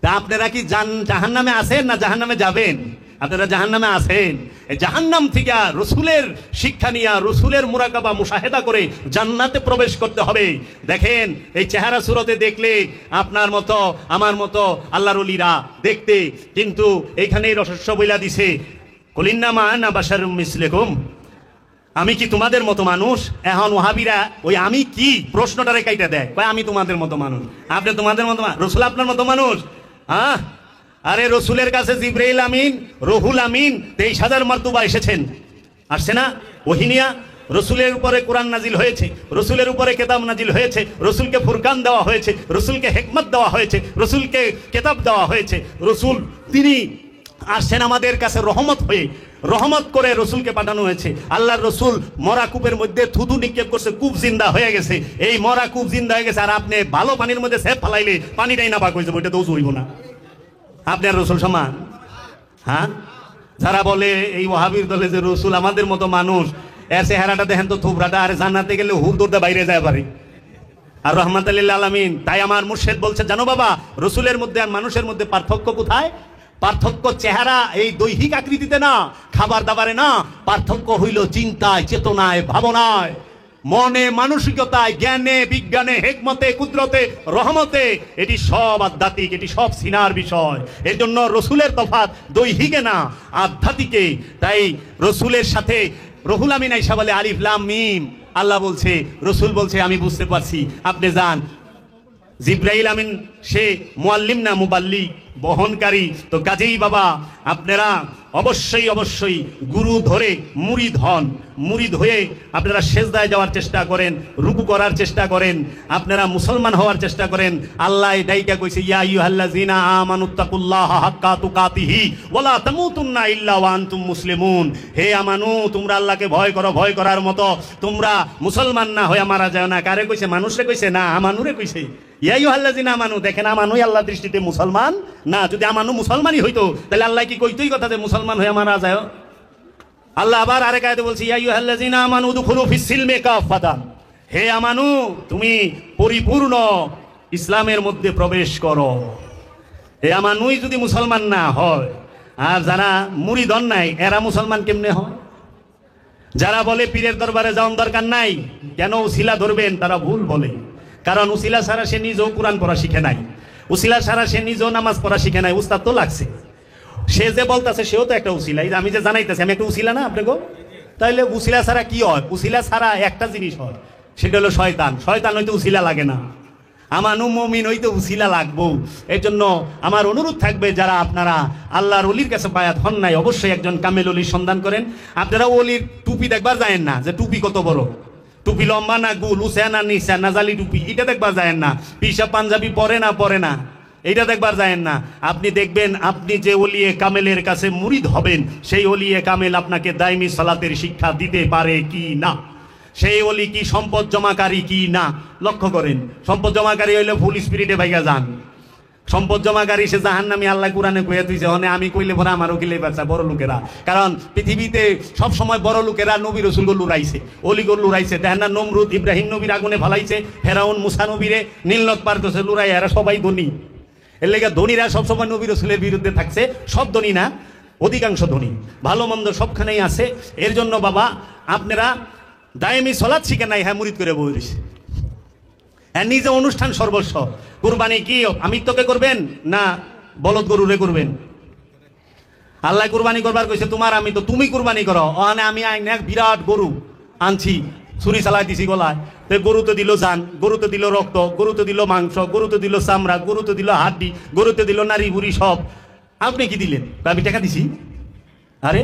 তা আপনারা কি জাহান্নামে আছেন না জাহান্নামে যাবেন? আপনারা জাহান্নামে আছেন। জাহান্নাম থেকে রসুলের শিক্ষা নিয়ে রসুলের মুরাকাবা মুশাহেদা করে জান্নাতে প্রবেশ করতে হবে। দেখেন এই চেহারা সুরতে দেখলে আপনার মতো আমার মতো আল্লাহর ওলিরা দেখতে, কিন্তু এইখানেই রহস্য বইলা দিছে, কুলিন্নামা আনা বাশারুম মিসলুকুম, আমি কি তোমাদের মতো মানুষ? এখন ওয়াহাবিরা ওই আমি কি প্রশ্নটারে কাইটা দেয়, কয় আমি তোমাদের মতো মানুষ। আপনি তোমাদের মতো রসুল আপনার মতো মানুষ? হ্যাঁ, আরে রসুলের কাছে জিবরাইল আমিন, রুহুল আমিন 23,000 মারতুবা এসেছেন, আসছে না? ওহিনিয়া রসুলের উপরে কোরআন নাজিল হয়েছে, রসুলের উপরে কেতাব নাজিল হয়েছে, রসুলকে ফুরকান দেওয়া হয়েছে, রসুলকে হিকমত দেওয়া হয়েছে, রসুলকে কেতাব দেওয়া হয়েছে। রসুল তিনি আসছেন আমাদের কাছে রহমত হয়ে, রহমত করে রসুলকে পাঠানো হয়েছে। আল্লাহর রসুল মরা কূপের মধ্যে থুতু নিক্ষেপ করছে, কূপ জিন্দা হয়ে গেছে। এই মরা কূপ জিন্দা হয়ে গেছে, আর আপনি ভালো পানির মধ্যে সেপ ফালাইলে পানিটাই না পাক হয়ে যাবে, ওইটা তো হইব না। আপনার রসুল সমান? হ্যাঁ, যারা বলে এই ওয়াহাবির দলে যে রসুল আমাদের মতো মানুষ, এর চেহারাটা দেখেন তো থুবরাটা, আর জান্নাতে গেলে হুর দৌড়তে বাইরে যায় পারে। আর রহমাতুল লিল আলামিন। তাই আমার মুর্শিদ বলছে, জানো বাবা রসুলের মধ্যে আর মানুষের মধ্যে পার্থক্য কোথায়? পার্থক্য চেহারা, এই দৈহিক আকৃতিতে না, খাবার দাবারে না, পার্থক্য হইল চিন্তায়, চেতনায়, ভাবনায়, মনে, মানসিকতায়, জ্ঞানে, বিজ্ঞানে, হিকমতে, কুদরতে, রহমতে। এটি সব আধ্যাত্মিক, এটি সব সিনার বিষয়। এর জন্য রসুলের তফাৎ দৈহিকে না, আধ্যাত্মিকে। তাই রসুলের সাথে রুহুল আমিন আইসা বলে আলিফ লাম মিম, আল্লাহ বলছে, রসুল বলছে আমি বুঝতে পারছি, আপনি যান। জিব্রাইল আমিন সে মুআল্লিম না মুবাল্লিগ, বহনকারী। তো কাজেই বাবা আপনারা অবশ্যই অবশ্যই গুরু ধরে মুরিদ হন, মুরিদ হয়ে আপনারা সেজদায় যাওয়ার চেষ্টা করেন, রুকু করার চেষ্টা করেন, আপনারা মুসলমান হওয়ার চেষ্টা করেন। আল্লাহ ডাইকা কইছে, ইয়া আইয়ুহাল্লাযিনা আমানুত্তাকুল্লাহা হাক্কা তুকাতিহি ওয়ালা তামুতুন্না ইল্লা ওয়া আনতুম মুসলিমুন। হে আমানু, তোমরা আল্লাহকে ভয় করো, ভয় করার মতো তোমরা মুসলমান না হয়ে মারা যাও না। কারে কইছে? মানুষরে কইছে না, আমানুরে কইছে। ইয়া আইয়ুহাল্লাযিনা আমানু, দেখেন আমানুই আল্লাহর দৃষ্টিতে মুসলমান না। যদি আমানু মুসলমানই হইতো তাহলে আল্লাহ কি কইতই কথা যে মুসলমান হয়ে মারা যায়? আল্লাহ আবার আরেক আয়াতে বলছে, ইয়া আইয়ুহাল্লাযিনা আমানু উদখুলু ফিস সিলমি কাফাতান, হে আমানু তুমি পরিপূর্ণ ইসলামের মধ্যে প্রবেশ করো। হে আমানুই যদি মুসলমান না হয়, আর যারা মুরিদন নাই এরা মুসলমান কেমনে হয়? যারা বলে পীরের দরবারে যাওয়ার দরকার নাই, কেন উসিলা ধরবেন, তারা ভুল বলে। কারণ উসিলা ছাড়া সে নিজেও কোরআন পড়া শিখে নাই, উসিলা ছাড়া সে নিজেও নামাজ পড়া শিখে নাই। উস্তাদ তো লাগছে, সে যে বলতেছে সেও তো একটা উসিলা। আমি যে জানাইতেছি আমি একটা উসিলা না আপনাকে? তাইলে উসিলা ছাড়া কি হয়? উসিলা ছাড়া একটা জিনিস হয়, সেটা হলো শয়তান। শয়তান হইতে উসিলা লাগে না, আমানু মুমিন হইতে উসিলা লাগবো। এর জন্য আমার অনুরোধ থাকবে, যারা আপনারা আল্লাহর ওলির কাছে বায়াত হন নাই, অবশ্যই একজন কামেল ওলির সন্ধান করেন। আপনারা ওলির টুপি দেখবার যায়েন না, যে টুপি কত বড়, টুপি লম্বা না গুল, উসে না নিচা না জালি টুপি, এটা দেখবার যায়েন না। পিসা পাঞ্জাবি পরে না পরে না, এইটা দেখবার যায়েন না। আপনি দেখবেন আপনি যে ওলিয়ে কামেলের কাছে মুরিদ হবেন, সেই ওলিয়ে কামেল আপনাকে দাইমি সালাতের শিক্ষা দিতে পারে কি না, সেই ওলি কি সম্পদ জমাকারী কি না। লক্ষ্য করেন, সম্পদ জমাকারী হইলে ফুল স্পিরিটে ভাইগা যান। সম্পদ জমাকারী সে জাহান্নামী, আল্লাহ কুরআনে কইয়া দিয়েছে, হনে আমি কইলে পরে আমারও কিলে বাচ্চা বড় লোকেরা। কারণ পৃথিবীতে সব সময় বড় লোকেরা নবী রসুল লুড়াইছে, অলিগর লুড়াইছে। দেখেন না, নমরুদ ইব্রাহিম নবীর আগুনে ফালাইছে, ফেরাউন মুসা নবীরে নীলনদ পার করছে লুড়াই, এরা সবাই ধনী। এর লেগে ধনীরা সবসময় নবী রাসূলের বিরুদ্ধে থাকছে। সব ধনী না, অধিকাংশ ধনী, ভালো মন্দ সবখানেই আছে। এর জন্য বাবা আপনারা দায়েমি সলাৎ শিখে নাই, হ্যাঁ মুরিদ করে বই রয়েছে, হ্যাঁ নিজে অনুষ্ঠান সর্বস্ব। কুরবানি কি আমি তোকে করবেন না বলদ গরুরে করবেন? আল্লাহ কুরবানি করবার কইছে তোমার, আমি তো তুমি কুরবানি করো। ওখানে আমি আইন এক বিরাট গরু আনছি, ছুরি চালাই দিছি গলায়, তো গরু তো দিল জান, গরু তো দিল রক্ত, গরু তো দিল মাংস, গরু তো দিল চামড়া, গরু তো দিল হাড্ডি, গরু তো দিল নারী বুড়ি সব। আপনি কি দিলেন? আমি টাকা দিছি। আরে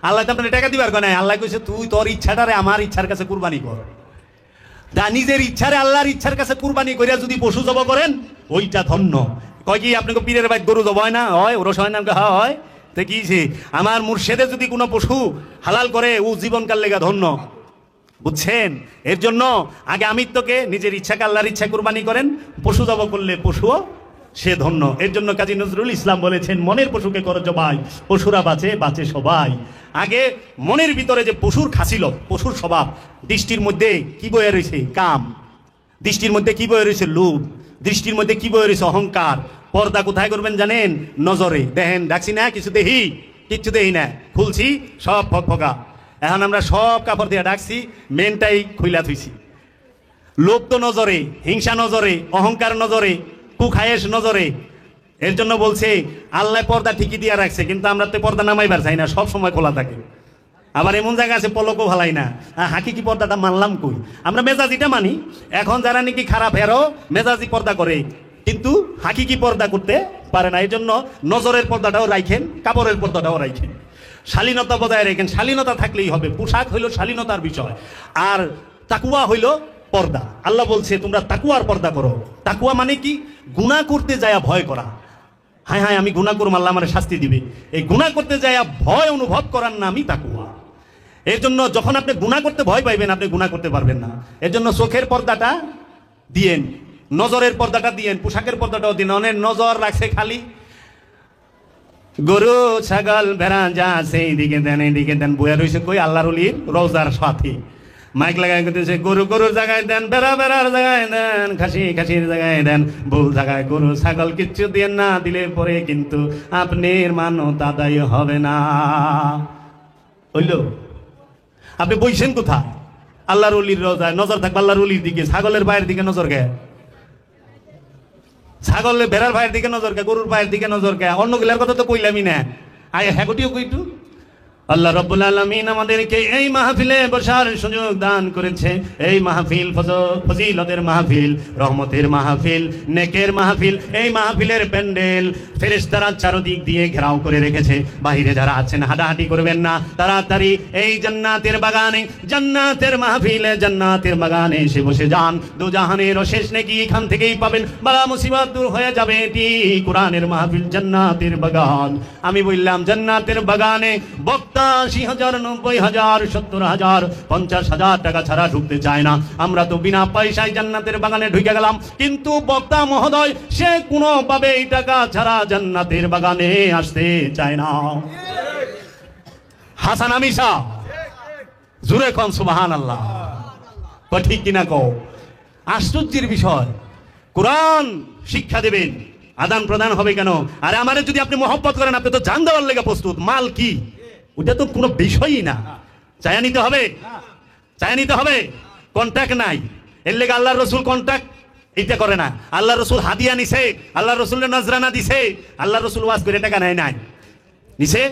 আল্লাহ তো আপনার টাকা দিবার নাই, আল্লাহ কইছে তুই তোর ইচ্ছাটারে আমার ইচ্ছার কাছে কুরবানি কর। তা নিজের ইচ্ছারে আল্লাহর ইচ্ছার কাছে কুরবানি করিয়া যদি পশু জব করেন ওইটা ধন্য। কয় কি আপনাকে পীরের বাইক গরু জব হয় না? হয় ওরস হয় না? হয়। তো কি আমার মুর্শেদে যদি কোনো পশু হালাল করে ও জীবনকাল লেগা ধন্য, বুঝছেন? এর জন্য আগে আমিত্বকে নিজের ইচ্ছাকে আল্লাহর ইচ্ছা কুরবানি করেন, পশু জব করলে পশুও সে ধন্য। এর জন্য কাজী নজরুল ইসলাম বলেছেন মনের পশুকে করো জবাই, পশুরা বাঁচে বাঁচে সবাই। আগে মনের ভিতরে যে পশুর খাছিল, পশুর স্বভাব, দৃষ্টির মধ্যে কি বয়ে রয়েছে? কাম। দৃষ্টির মধ্যে কি বয়ে রয়েছে? লোভ। দৃষ্টির মধ্যে কি বয়ে রয়েছে? অহংকার। পর্দা কোথায় করবেন জানেন? নজরে। দেখেন ডাকছি না কিছু দেখি? কিচ্ছু দেখি না, খুলছি সব ফকফকা। এখন আমরা সব কাপড় দিয়ে ডাকছি, মেনটাই খুইলা থুইছি। লোভ তো নজরে, হিংসা নজরে, অহংকার নজরে, কুখায়েশ নজরে। এর জন্য বলছে আল্লাহ পর্দা ঠিকই দিয়ে রাখছে, কিন্তু আমরা তো পর্দা নামাইবার চাই না, সব সময় খোলা থাকে। আবার এমন জায়গা আছে পলকও ভালাই না, হাকিকি পর্দাটা মানলাম কই? আমরা মেজাজিটা মানি। এখন যারা নাকি খারাপ হেরো মেজাজি পর্দা করে, কিন্তু হাকিকি পর্দা করতে পারে না। এই জন্য নজরের পর্দাটাও রাখেন, কাপড়ের পর্দাটাও রাখেন, শালীনতা বজায় রাখেন। শালীনতা থাকলেই হবে। পোশাক হইল শালীনতার বিষয়, আর তাকুয়া হইল পর্দা। আল্লাহ বলছে তোমরা তাকুয়ার পর্দা করো। তাকুয়া মানে কি? গুনাহ করতে যায়া ভয় করা। হায় হায় আমি গুনাহ করব, আল্লাহ আমার শাস্তি দিবে, এই গুনাহ করতে যায়া ভয় অনুভব করার নামই তাকুয়া। এর জন্য যখন আপনি গুনাহ করতে ভয় পাইবেন আপনি গুনাহ করতে পারবেন না। এর জন্য চোখের পর্দাটা দিয়েন, নজরের পর্দাটা দিয়েন, পোশাকের পর্দাটাও দিন। অনেক নজর রাখছে খালি গরু ছাগল ভেড়া যা সেই দিকে দেন এইদিকে দেন, বইয়া রয়েছে কই আল্লাহর ওলির রওজার সাথে মাইক লাগাই করতেছে গরু গরুর জায়গায় দেন, বেড়া বেড়ার জায়গায় দেন, খাসি খাসির জায়গায় দেন, ভুল জায়গায় গরু ছাগল কিচ্ছু দিয়ে না দিলে পরে কিন্তু আপনার মানত আদায় হবে না। হইল? আপনি বইছেন কোথায়? আল্লাহর ওলির রওজায়। নজর থাকবে আল্লাহর ওলির দিকে, ছাগলের পায়ের দিকে নজর গে, ছাগলের ভেড়ার পায়ের দিকে নজর গে, গরুর পায়ের দিকে নজর গে। অন্যগুলার কথা তো কইলামই না, আয় হ্যাগটিও কইটু। আল্লাহ রাব্বুল আলামিন আমাদেরকে এই মাহফিলে বসার সুযোগ দান করেছে। এই মাহফিল ফজিলতের মাহফিল, রহমতের মাহফিল, নেকের মাহফিল। এই মাহফিলের প্যান্ডেল ফেরেশতারা চারদিক দিয়ে ঘেরাও করে রেখেছে। বাহিরে যারা আছেন হাঁটাহাঁটি করবেন না, তাড়াতাড়ি এই জান্নাতের বাগানে, জান্নাতের মাহফিলে, জান্নাতের বাগানে এসে বসে যান। দু জাহানের শেষ নেকি এখান থেকেই পাবেন, বালা মুসিবত দূর হয়ে যাবে। এটি কোরআনের মাহফিল, জান্নাতের বাগান। আমি বললাম জান্নাতের বাগানে বক্তা ৮০,০০০, ৯০,০০০, ৭০,০০০, ৫০,০০০ টাকা ছাড়া ঢুকতে চায় না। আমরা তো বিনা পয়সায় জান্নাতের বাগানে ঢুকে গেলাম, কিন্তু বক্তা মহোদয় সে কোনোভাবে এই টাকা ছাড়া জান্নাতের বাগানে আসতে চায় না। হাসান আমিশা জুরে কোন সুবহানাল্লাহ, ঠিক কিনা কও? আশ্চর্যের বিষয়, কোরআন শিক্ষা দেবেন, আদান প্রদান হবে কেন? আরে আমারে যদি আপনি মহব্বত করেন আপনি তো জান দেওয়ার লেগে প্রস্তুত। মাল কি? ওটা তো কোনো বিষয়ই না। চায়া নিতে হবে, চায়া নিতে হবে, কন্ট্যাক্ট নাই। এর লেগে আল্লাহর রসুল কন্ট্যাক্ট এটা করে না। আল্লাহ রসুল হাদিয়া নিছে, আল্লাহ রসুলের নজরানা দিছে, আল্লাহ রসুল ওয়াজ করে টাকা নেয় নাই, নিছে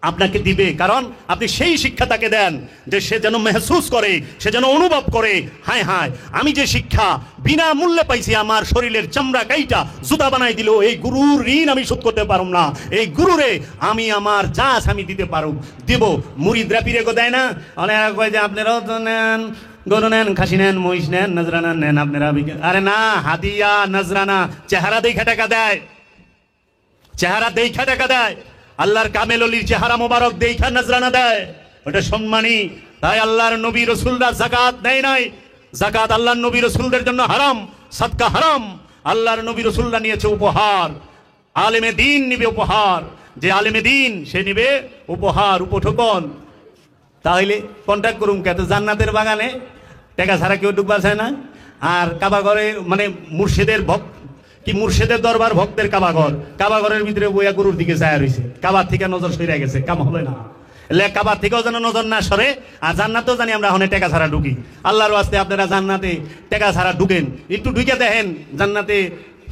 আপনাকে দিবে। কারণ আপনি সেই শিক্ষা তাকে দেন যে সে যেন মেহসুস করে, সে যেন অনুভব করে, হায় হায় আমি যে শিক্ষা বিনা মূল্যে পাইছি, আমার শরীরের চামড়া কাইটা জুতা বানাই দিল, এই গুরুর ঋণ আমি শোধ করতে পারুম না। এই গুরুরে আমি আমার চাষ আমি দিতে পারুম, দেব। মুরিদরা পীরে গো দেয় না? অনেক কয় যে আপনারাও তো নেন, গরু নেন, খাসি নেন, মহিষ নেন, নজরানা নেন আপনারা। আরে না, হাদিয়া নজরানা চেহারা দেখা টাকা দেয়, চেহারা দেখা টাকা দেয়। আল্লাহর কামেল অলির চেহারা মোবারক দেখা নজরানা দেয়, ওটা সম্মানী। তাই আল্লাহর নবী রসুলরা যাকাত দেয় নাই। যাকাত আল্লাহর নবী রসুলদের জন্য হারাম, সাদকা হারাম। আল্লাহর নবী রসুলরা নিয়েছে উপহার, আলেমে দিন নিবে উপহার। যে আলেমে দিন সে নিবে উপহার, উপঠোকন। তাহলে কন্ট্যাক্ট করুন কে? তো জান্নাতের বাগানে টাকা ছাড়া কেউ ঢুকবার চায় না। আর কাবা ঘরে মানে মুর্শিদের কি মুর্শিদের দরবার ভক্তের কাবাঘর, কাবাঘরের ভিতরে বইয়া গরুর দিকে যায় রয়েছে, কাবার থেকে নজর সরে গেছে, কাম হবে না। কাবার থেকেও যেন নজর না সরে। আর জান্নাতেও জানি আমরা ওখানে টেকা ছাড়া ঢুকি। আল্লাহর ওয়াস্তে আপনারা জান্নাতে টেকা ছাড়া ঢুকেন, একটু ঢুকে দেখেন, জান্নাতে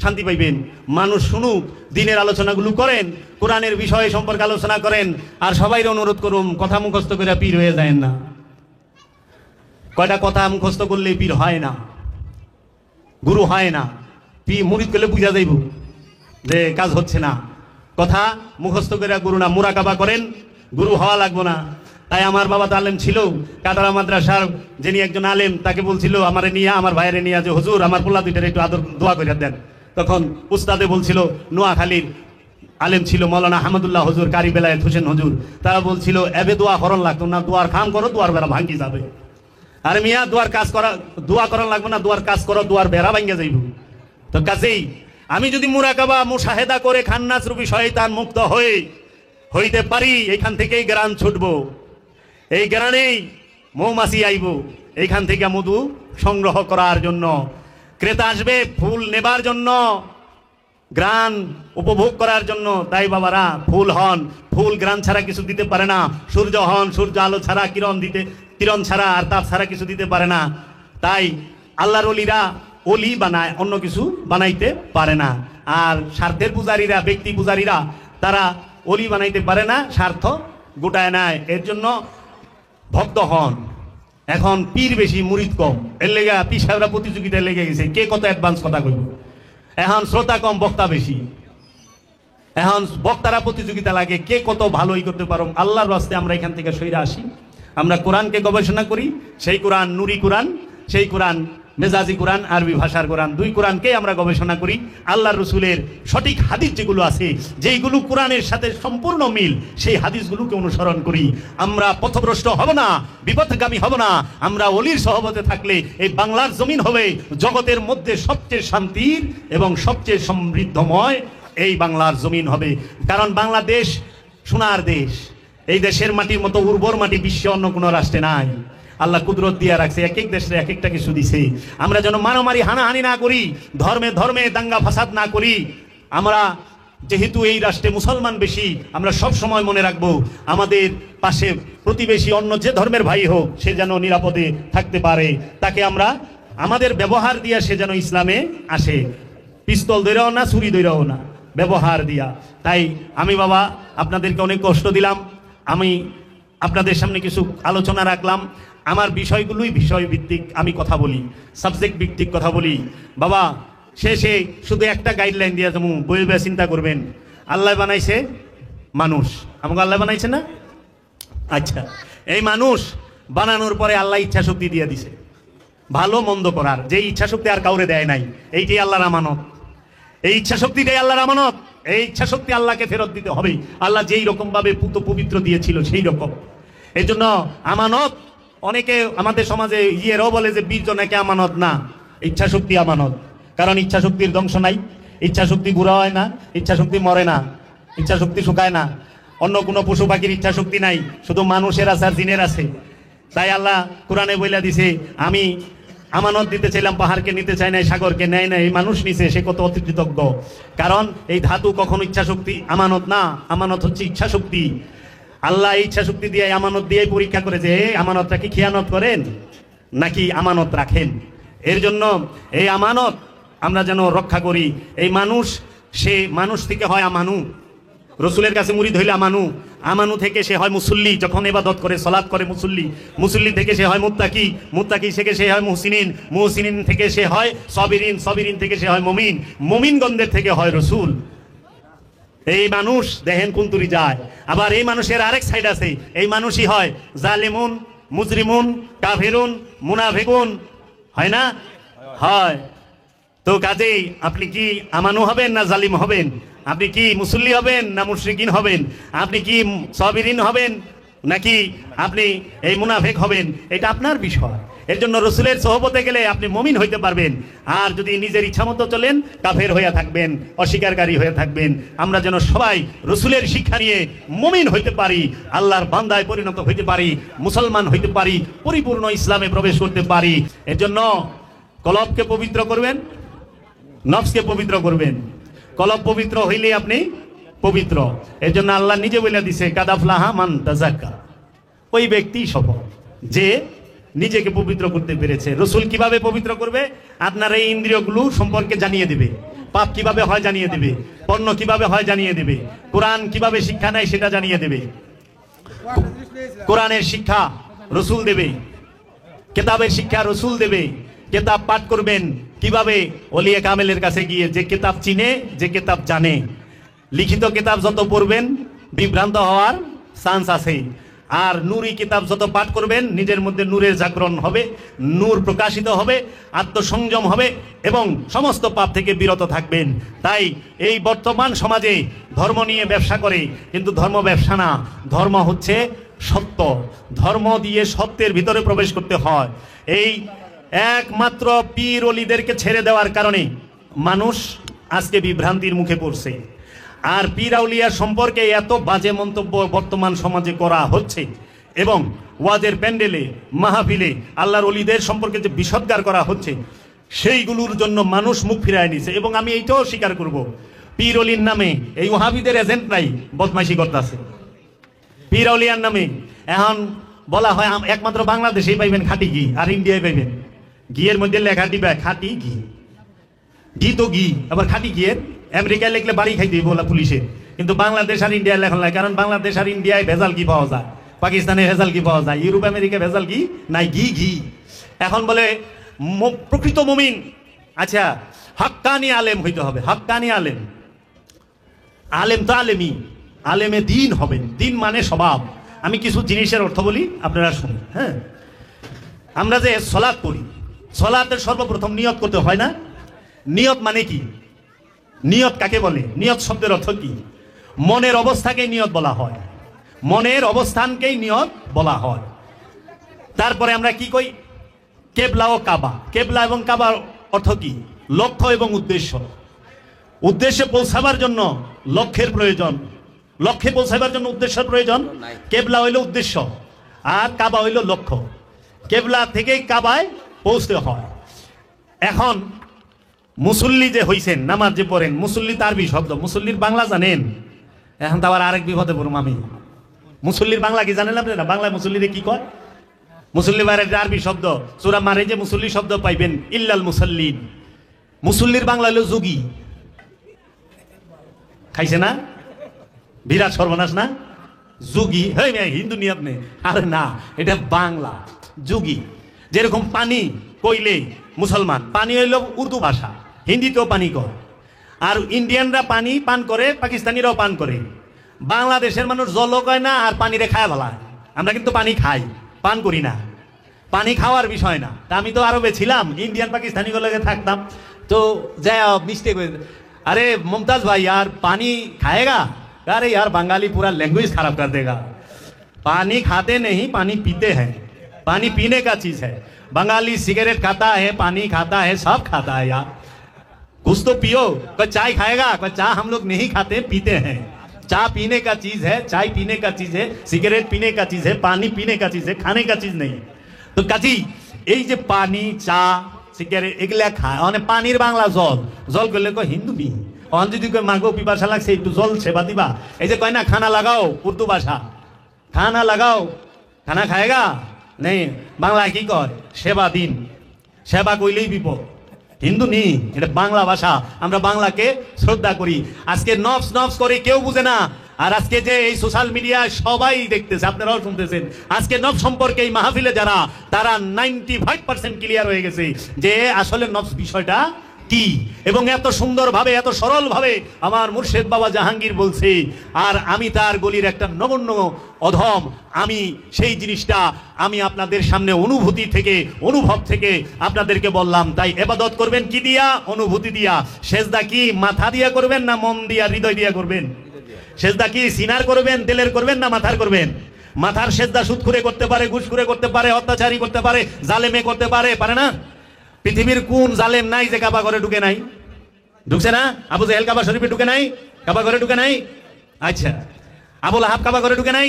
শান্তি পাইবেন। মানুষ শুনুক, দিনের আলোচনাগুলো করেন, কোরআনের বিষয় সম্পর্কে আলোচনা করেন। আর সবাই অনুরোধ করুন, কথা মুখস্থ করে পীর হয়ে যায় না। কয়টা কথা মুখস্থ করলে পীর হয় না, গুরু হয় না। পীর মুরিদ করলে বুঝা যাইব যে কাজ হচ্ছে না। কথা মুখস্থ করে গুরু না, মুরাকাবা করেন, গুরু হওয়া লাগবো না। তাই আমার বাবা তো আলেম ছিল, কাটারা মাদ্রাসার যিনি একজন আলেম, তাকে বলছিল আমারে নিয়ে, আমার ভাইয়েরে নিয়ে, যে হুজুর আমার পোলা দুইটার একটু আদর দোয়া করে দেন। তখন উস্তাদে বলছিল, নোয়াখালীর আলেম ছিল মৌলানা আহমদুল্লাহ হুজুর, কারি বেলায়েত হোসেন হুজুর, তারা বলছিল এবে দোয়া করন লাগতো না, দোয়ার খাম করো, দোয়ার বেড়া ভাঙ্গি যাবে। আরে মিয়া, দোয়ার কাজ করা, দোয়া করার লাগবে না, দোয়ার কাজ করো, দোয়ার বেড়া ভাঙ্গে যাইব। তো কাজেই আমি যদি মুরাকাবা মুশাহেদা করে খান্নাস রূপী শয়তান মুক্ত হইতে পারি, এইখান থেকেই গ্রান ছুটবো, এই গ্রানেই মৌমাছি আইব, এইখান থেকে মধু সংগ্রহ করার জন্য। ক্রেতা আসবে ফুল নেবার জন্য, গ্রান উপভোগ করার জন্য। তাই বাবারা, ফুল হন, ফুল গ্রান ছাড়া কিছু দিতে পারে না। সূর্য হন, সূর্য আলো ছাড়া, কিরণ ছাড়া আর তাপ ছাড়া কিছু দিতে পারে না। তাই আল্লাহর ওলিরা অলি বানায়, অন্য কিছু বানাইতে পারে না। আর স্বার্থের পূজারীরা, ব্যক্তি পূজারীরা, তারা অলি বানাইতে পারে না, স্বার্থ গোটায় নেয়। এর জন্য ভক্ত হন। এখন পীর বেশি, মুরিদ কম, এর লেগে পীর সাহেবরা প্রতিযোগিতায় লেগে গেছে, কে কত অ্যাডভান্স কথা কইব। এখন শ্রোতা কম, বক্তা বেশি। এখন বক্তারা প্রতিযোগিতা লাগে, কে কত ভালোই করতে পারো। আল্লাহর রাস্তে আমরা এখান থেকে সইরা আসি, আমরা কোরআনকে গবেষণা করি। সেই কোরআন নুরি কোরআন, সেই কোরআন মেজাজি কোরআন, আরবি ভাষার কোরআন, দুই কোরআনকে আমরা গবেষণা করি। আল্লাহর রসুলের সঠিক হাদিস যেগুলো আছে, যেইগুলো কোরআনের সাথে সম্পূর্ণ মিল, সেই হাদিসগুলোকে অনুসরণ করি। আমরা পথভ্রষ্ট হব না, বিপথগামী হব না। আমরা অলির সহবতে থাকলে এই বাংলার জমিন হবে জগতের মধ্যে সবচেয়ে শান্তির এবং সবচেয়ে সমৃদ্ধময় এই বাংলার জমিন হবে। কারণ বাংলাদেশ সোনার দেশ। এই দেশের মাটির মতো উর্বর মাটি বিশ্বে অন্য কোনো রাষ্ট্রে নাই। আল্লাহ কুদরত দিয়া রাখছে, এক এক দেশে এক একটা কিছু দিছে। আমরা যেন মারামারি হানাহানি না করি, ধর্মে ধর্মে দাঙ্গা ফাসাদ না করি। আমরা যেহেতু এই রাষ্ট্রে মুসলমান বেশি, আমরা সব সময় মনে রাখবো আমাদের পাশে প্রতিবেশী অন্য যে ধর্মের ভাই হোক, সে যেন নিরাপদে থাকতে পারে। তাকে আমরা আমাদের ব্যবহার দিয়া সে যেন ইসলামে আসে। পিস্তল ধরেও না, ছুরি ধরেও না, ব্যবহার দিয়া। তাই আমি বাবা আপনাদেরকে অনেক কষ্ট দিলাম। আমি আপনাদের সামনে কিছু আলোচনা রাখলাম। আমার বিষয়গুলোই বিষয় ভিত্তিক আমি কথা বলি, সাবজেক্ট ভিত্তিক কথা বলি। বাবা শেষে শুধু একটা গাইডলাইন দিয়ে যেমন বইবে চিন্তা করবেন, আল্লাহ বানাইছে মানুষ, আমাকে আল্লাহ বানাইছে না? আচ্ছা, এই মানুষ বানানোর পরে আল্লাহ ইচ্ছা শক্তি দিয়ে দিছে ভালো মন্দ করার, যে ইচ্ছা শক্তি আর কাউরে দেয় নাই। এইটাই আল্লাহর আমানত, এই ইচ্ছা শক্তিটাই আল্লাহর আমানত। এই ইচ্ছা শক্তি আল্লাহকে ফেরত দিতে হবে। আল্লাহ যেই রকম ভাবে পুত পবিত্র দিয়েছিল সেই রকম। এই জন্য আমানত, অনেকে আমাদের সমাজে ইয়েরও বলে যে বীর্য নাকি আমানত না, ইচ্ছা শক্তি আমানত। কারণ ইচ্ছা শক্তির ধ্বংস নাই, ইচ্ছা শক্তি বুড়া হয় না, ইচ্ছা শক্তি মরে না, ইচ্ছা শক্তি শুকায় না। অন্য কোনো পশু পাখির ইচ্ছা শক্তি নাই, শুধু মানুষের আছে আর জিনের আছে। তাই আল্লাহ কোরআনে বইলা দিছে, আমি আমানত দিতে চাইলাম, পাহাড়কে নিতে চাই না, সাগরকে নেয় না, এই মানুষ নিছে, সে কত অতিকৃতজ্ঞ। কারণ এই ধাতু কখনো ইচ্ছা শক্তি আমানত না, আমানত হচ্ছে ইচ্ছা শক্তি। আল্লাহ এই ইচ্ছা শক্তি দিয়ে আমানত দিয়ে পরীক্ষা করে যে আমানতটা কি খিয়ানত করেন নাকি আমানত রাখেন। এর জন্য এই আমানত আমরা যেন রক্ষা করি। এই মানুষ, সে মানুষ থেকে হয় আমানু, রসুলের কাছে মুরিদ হইলে আমানু, আমানু থেকে সে হয় মুসল্লি, যখন ইবাদত করে সালাত করে মুসল্লি, মুসল্লি থেকে সে হয় মুত্তাকি, মুত্তাকি থেকে সে হয় মুহসিনিন, মুহসিনিন থেকে সে হয় সাবিরিন, সাবিরিন থেকে সে হয় মুমিন, মুমিনগণদের থেকে হয় রসুল। এই মানুষ দেখেন কুন্তুরি যায়। আবার এই মানুষের আরেক সাইড আছে, এই মানুষই হয় জালিমুন, মুজরিমুন, কাফিরুন, মুনাফিকুন, হয় না? হয়। তো কাজেই আপনি কি আমানু হবেন না জালিম হবেন? আপনি কি মুসল্লি হবেন না মুশরিকিন হবেন? আপনি কি সাবিরিন হবেন নাকি আপনি এই মুনাফিক হবেন? এটা আপনার বিষয়। এর জন্য রসুলের সোহবতে গেলে আপনি মুমিন হইতে পারবেন। আর যদি নিজের ইচ্ছা মতো চলেন, কাফের হয়ে থাকবেন, অস্বীকারী হয়ে থাকবেন। আমরা যেন সবাই রসুলের শিক্ষা নিয়ে মুমিন হইতে পারি, আল্লাহর বান্দায় পরিণত হইতে পারি, মুসলমান হইতে পারি, পরিপূর্ণ ইসলামে প্রবেশ করতে পারি। এর জন্য কলবকে পবিত্র করবেন, নফসকে পবিত্র করবেন। কলব পবিত্র হইলে আপনি পবিত্র। এর জন্য আল্লাহ নিজে বলে দিছে কাদাফলাহা মান তাজাক্কা, ওই ব্যক্তি সফল যে নিজেকে পবিত্র করতে পেরেছে। রসুল কিভাবে পবিত্র করবে? আপনার এই ইন্দ্রিয়গুলো সম্পর্কে জানিয়ে দিবে, পাপ কিভাবে হয় জানিয়ে দিবে, পণ্য কিভাবে হয় জানিয়ে দিবে, কোরআন কিভাবে শিক্ষা নেয় সেটা জানিয়ে দেবে। কোরআনের শিক্ষা রসুল দেবে, কেতাবের শিক্ষা রসুল দেবে। কেতাব পাঠ করবেন কিভাবে? ওলিয়ে কামেলের কাছে গিয়ে, যে কেতাব চিনে, যে কেতাব জানে। লিখিত কেতাব যত পড়বেন বিভ্রান্ত হওয়ার চান্স আছে। আর নূরি কিতাব যত পাঠ করবেন নিজের মধ্যে নূরের জাগরণ হবে, নূর প্রকাশিত হবে, আত্মসংযম হবে এবং সমস্ত পাপ থেকে বিরত থাকবেন। তাই এই বর্তমান সমাজে ধর্ম নিয়ে ব্যবসা করে, কিন্তু ধর্ম ব্যবসা না, ধর্ম হচ্ছে সত্য। ধর্ম দিয়ে সত্যের ভিতরে প্রবেশ করতে হয়। এই একমাত্র পীর অলিদেরকে ছেড়ে দেওয়ার কারণে মানুষ আজকে বিভ্রান্তির মুখে পড়ছে। আর পীর আউলিয়া সম্পর্কে এত বাজে মন্তব্য বর্তমান সমাজে করা হচ্ছে এবং ওয়াজের প্যান্ডেলে, মাহফিলে আল্লাহর অলিদের সম্পর্কে যে বিষোদ্গার করা হচ্ছে, সেইগুলোর জন্য মানুষ মুখ ফিরায় নিছে। এবং আমি এইটাও স্বীকার করব, পীর অলির নামে এই ওয়াহাবিদের এজেন্ট নাই বদমাইশি করতেছে। পীর আউলিয়ার নামে এখন বলা হয় একমাত্র বাংলাদেশেই পাইবেন খাঁটি ঘি, আর ইন্ডিয়ায় পাইবেন ঘিয়ের মধ্যে লেখা দিবে খাঁটি ঘি। ঘি তো ঘি, আবার খাঁটি ঘিয়ের আমেরিকায় লিখলে বাড়ি খাইতে বলা পুলিশে, কিন্তু বাংলাদেশ আর ইন্ডিয়ায় লেখন নাই। কারণ বাংলাদেশ আর ইন্ডিয়ায় ভেজাল ঘি পাওয়া যায়, পাকিস্তানে ভেজাল ঘি পাওয়া যায়, ইউরোপ আমেরিকা ভেজাল ঘি নাই, ঘি ঘি। এখন বলে প্রকৃত মুমিন, আচ্ছা হক্কানি আলেম হইতে হবে। হক্কানি আলেম, আলেম তো আলেমই, আলেমে দিন হবেন। দিন মানে স্বভাব। আমি কিছু জিনিসের অর্থ বলি, আপনারা শুনুন। হ্যাঁ, আমরা যে সলাৎ পড়ি, সলাতের সর্বপ্রথম নিয়ত করতে হয় না? নিয়ত মানে কি? নিয়ত কাকে বলে? নিয়ত শব্দের অর্থ কি? মনের অবস্থাকেই নিয়ত বলা হয়, মনের অবস্থানকেই নিয়ত বলা হয়। তারপরে আমরা কি কই? কেবলা ও কাবা। কেবলা এবং কাবার অর্থ কি? লক্ষ্য এবং উদ্দেশ্য। উদ্দেশ্যে পৌঁছাবার জন্য লক্ষ্যের প্রয়োজন, লক্ষ্যে পৌঁছাবার জন্য উদ্দেশ্যের প্রয়োজন। কেবলা হইল উদ্দেশ্য আর কাবা হইল লক্ষ্য। কেবলা থেকেই কাবায় পৌঁছতে হয়। এখন মুসল্লি যে হইছেন, নামাজ যে পড়েন, মুসল্লি তার শব্দ। মুসল্লির বাংলা জানেন? এখন তো আবার আরেক বিপদে পড়ুম আমি। মুসল্লির বাংলা কি জানেন আপনারা? বাংলায় মুসল্লিরে কি কয়? মুসল্লি বাইরের আরবি শব্দ, সূরা মারে যে মুসল্লি শব্দ পাইবেন, ইল্লাল মুসাল্লিন। মুসল্লির বাংলা হলো যোগী। খাইছে না? বিরাট সর্বনাশ না? যোগী হ্যাঁ হিন্দু নিয়ে আপনি? আরে না, এটা বাংলা যোগী। যেরকম পানি কইলে মুসলমান, পানি হইল উর্দু ভাষা, হিন্দিতেও পানি কয়। আর ইন্ডিয়ানরা পানি পান করে, পাকিস্তানিরাও পান করে। বাংলাদেশের মানুষ জলও কয় না আর পানিরে খায় ভালা। আমরা কিন্তু পানি খাই, পান করি না। পানি খাওয়ার বিষয় না। তা আমি তো আরবে ছিলাম, ইন্ডিয়ান পাকিস্তানি গুলোকে থাকতাম, তো যাই মিস্টেক হয়ে, अरे मुमताज भाई यार पानी खाएगा? अरे यार बंगाली पूरा लैंग्वेज खराब कर देगा। पानी खाते नहीं, पानी पीते हैं। पानी पीने का चीज है। बंगाली सिगरेट खाता है, पानी खाता है, सब खाता है यार। कुछ तो पियो। कोई चाय खाएगा? कोई चाय हम लोग नहीं खाते, पीते हैं। चाय पीने का चीज है, चाय पीने का चीज है, सिगरेट पीने का चीज है, पानी पीने का चीज है, खाने का चीज नहीं। तो काजी এই যে পানি, চা, সিগারেট এগুলা খায়, মানে পানির বাংলা জল। জল করলে কয় হিন্দু নি, অন যদি কয় মাগো পিপাসা লাগছে একটু জল সেবা দিবা। এই যে কয় না খানা লাগাও, উর্দু ভাষা, খানা লাগাও, খানা খায়গা নেই, বাংলায় কি কয়? সেবা দিন। সেবা কইলেই বিপদ। হিন্দু নি, এটা বাংলা ভাষা। আমরা বাংলাকে শ্রদ্ধা করি। আজকে নফস নফস করে কেউ বুঝে না। আর আজকে যে এই সোশ্যাল মিডিয়ায় সবাই দেখতেছে, আপনারাও শুনতেছেন, আজকে নফস সম্পর্কে এই মাহফিলে যারা, তারা 95% ক্লিয়ার হয়ে গেছে যে আসলে নফস বিষয়টা কি। এবং এত সুন্দরভাবে, এত সরলভাবে আমার মুর্শেদ বাবা জাহাঙ্গীর বলছে, আর আমি তার গলির একটা নগণ্য অধম। আমি সেই জিনিসটা আমি আপনাদের সামনে অনুভূতি থেকে, অনুভব থেকে আপনাদেরকে বললাম। তাই ইবাদত করবেন কি দিয়া? অনুভূতি দিয়া। সেজদা কি মাথা দিয়া করবেন না মন দিয়া, হৃদয় দিয়া করবেন? সেজদা কি সিনার করবেন, দিলের করবেন না মাথার করবেন? মাথার সেজদা সুদ করে করতে পারে, ঘুষ করে করতে পারে, অত্যাচারী করতে পারে, জালেমে করতে পারে, পারে না? পৃথিবীর কোন জালেম নাই যে কাবা ঘরে ঢুকে নাই? ঢুকছে না? আবু জাহেল কাবা শরীফে ঢুকে নাই? কাবা ঘরে ঢুকে নাই? আচ্ছা, আবুল আহাব কাবা ঘরে ঢুকে নাই?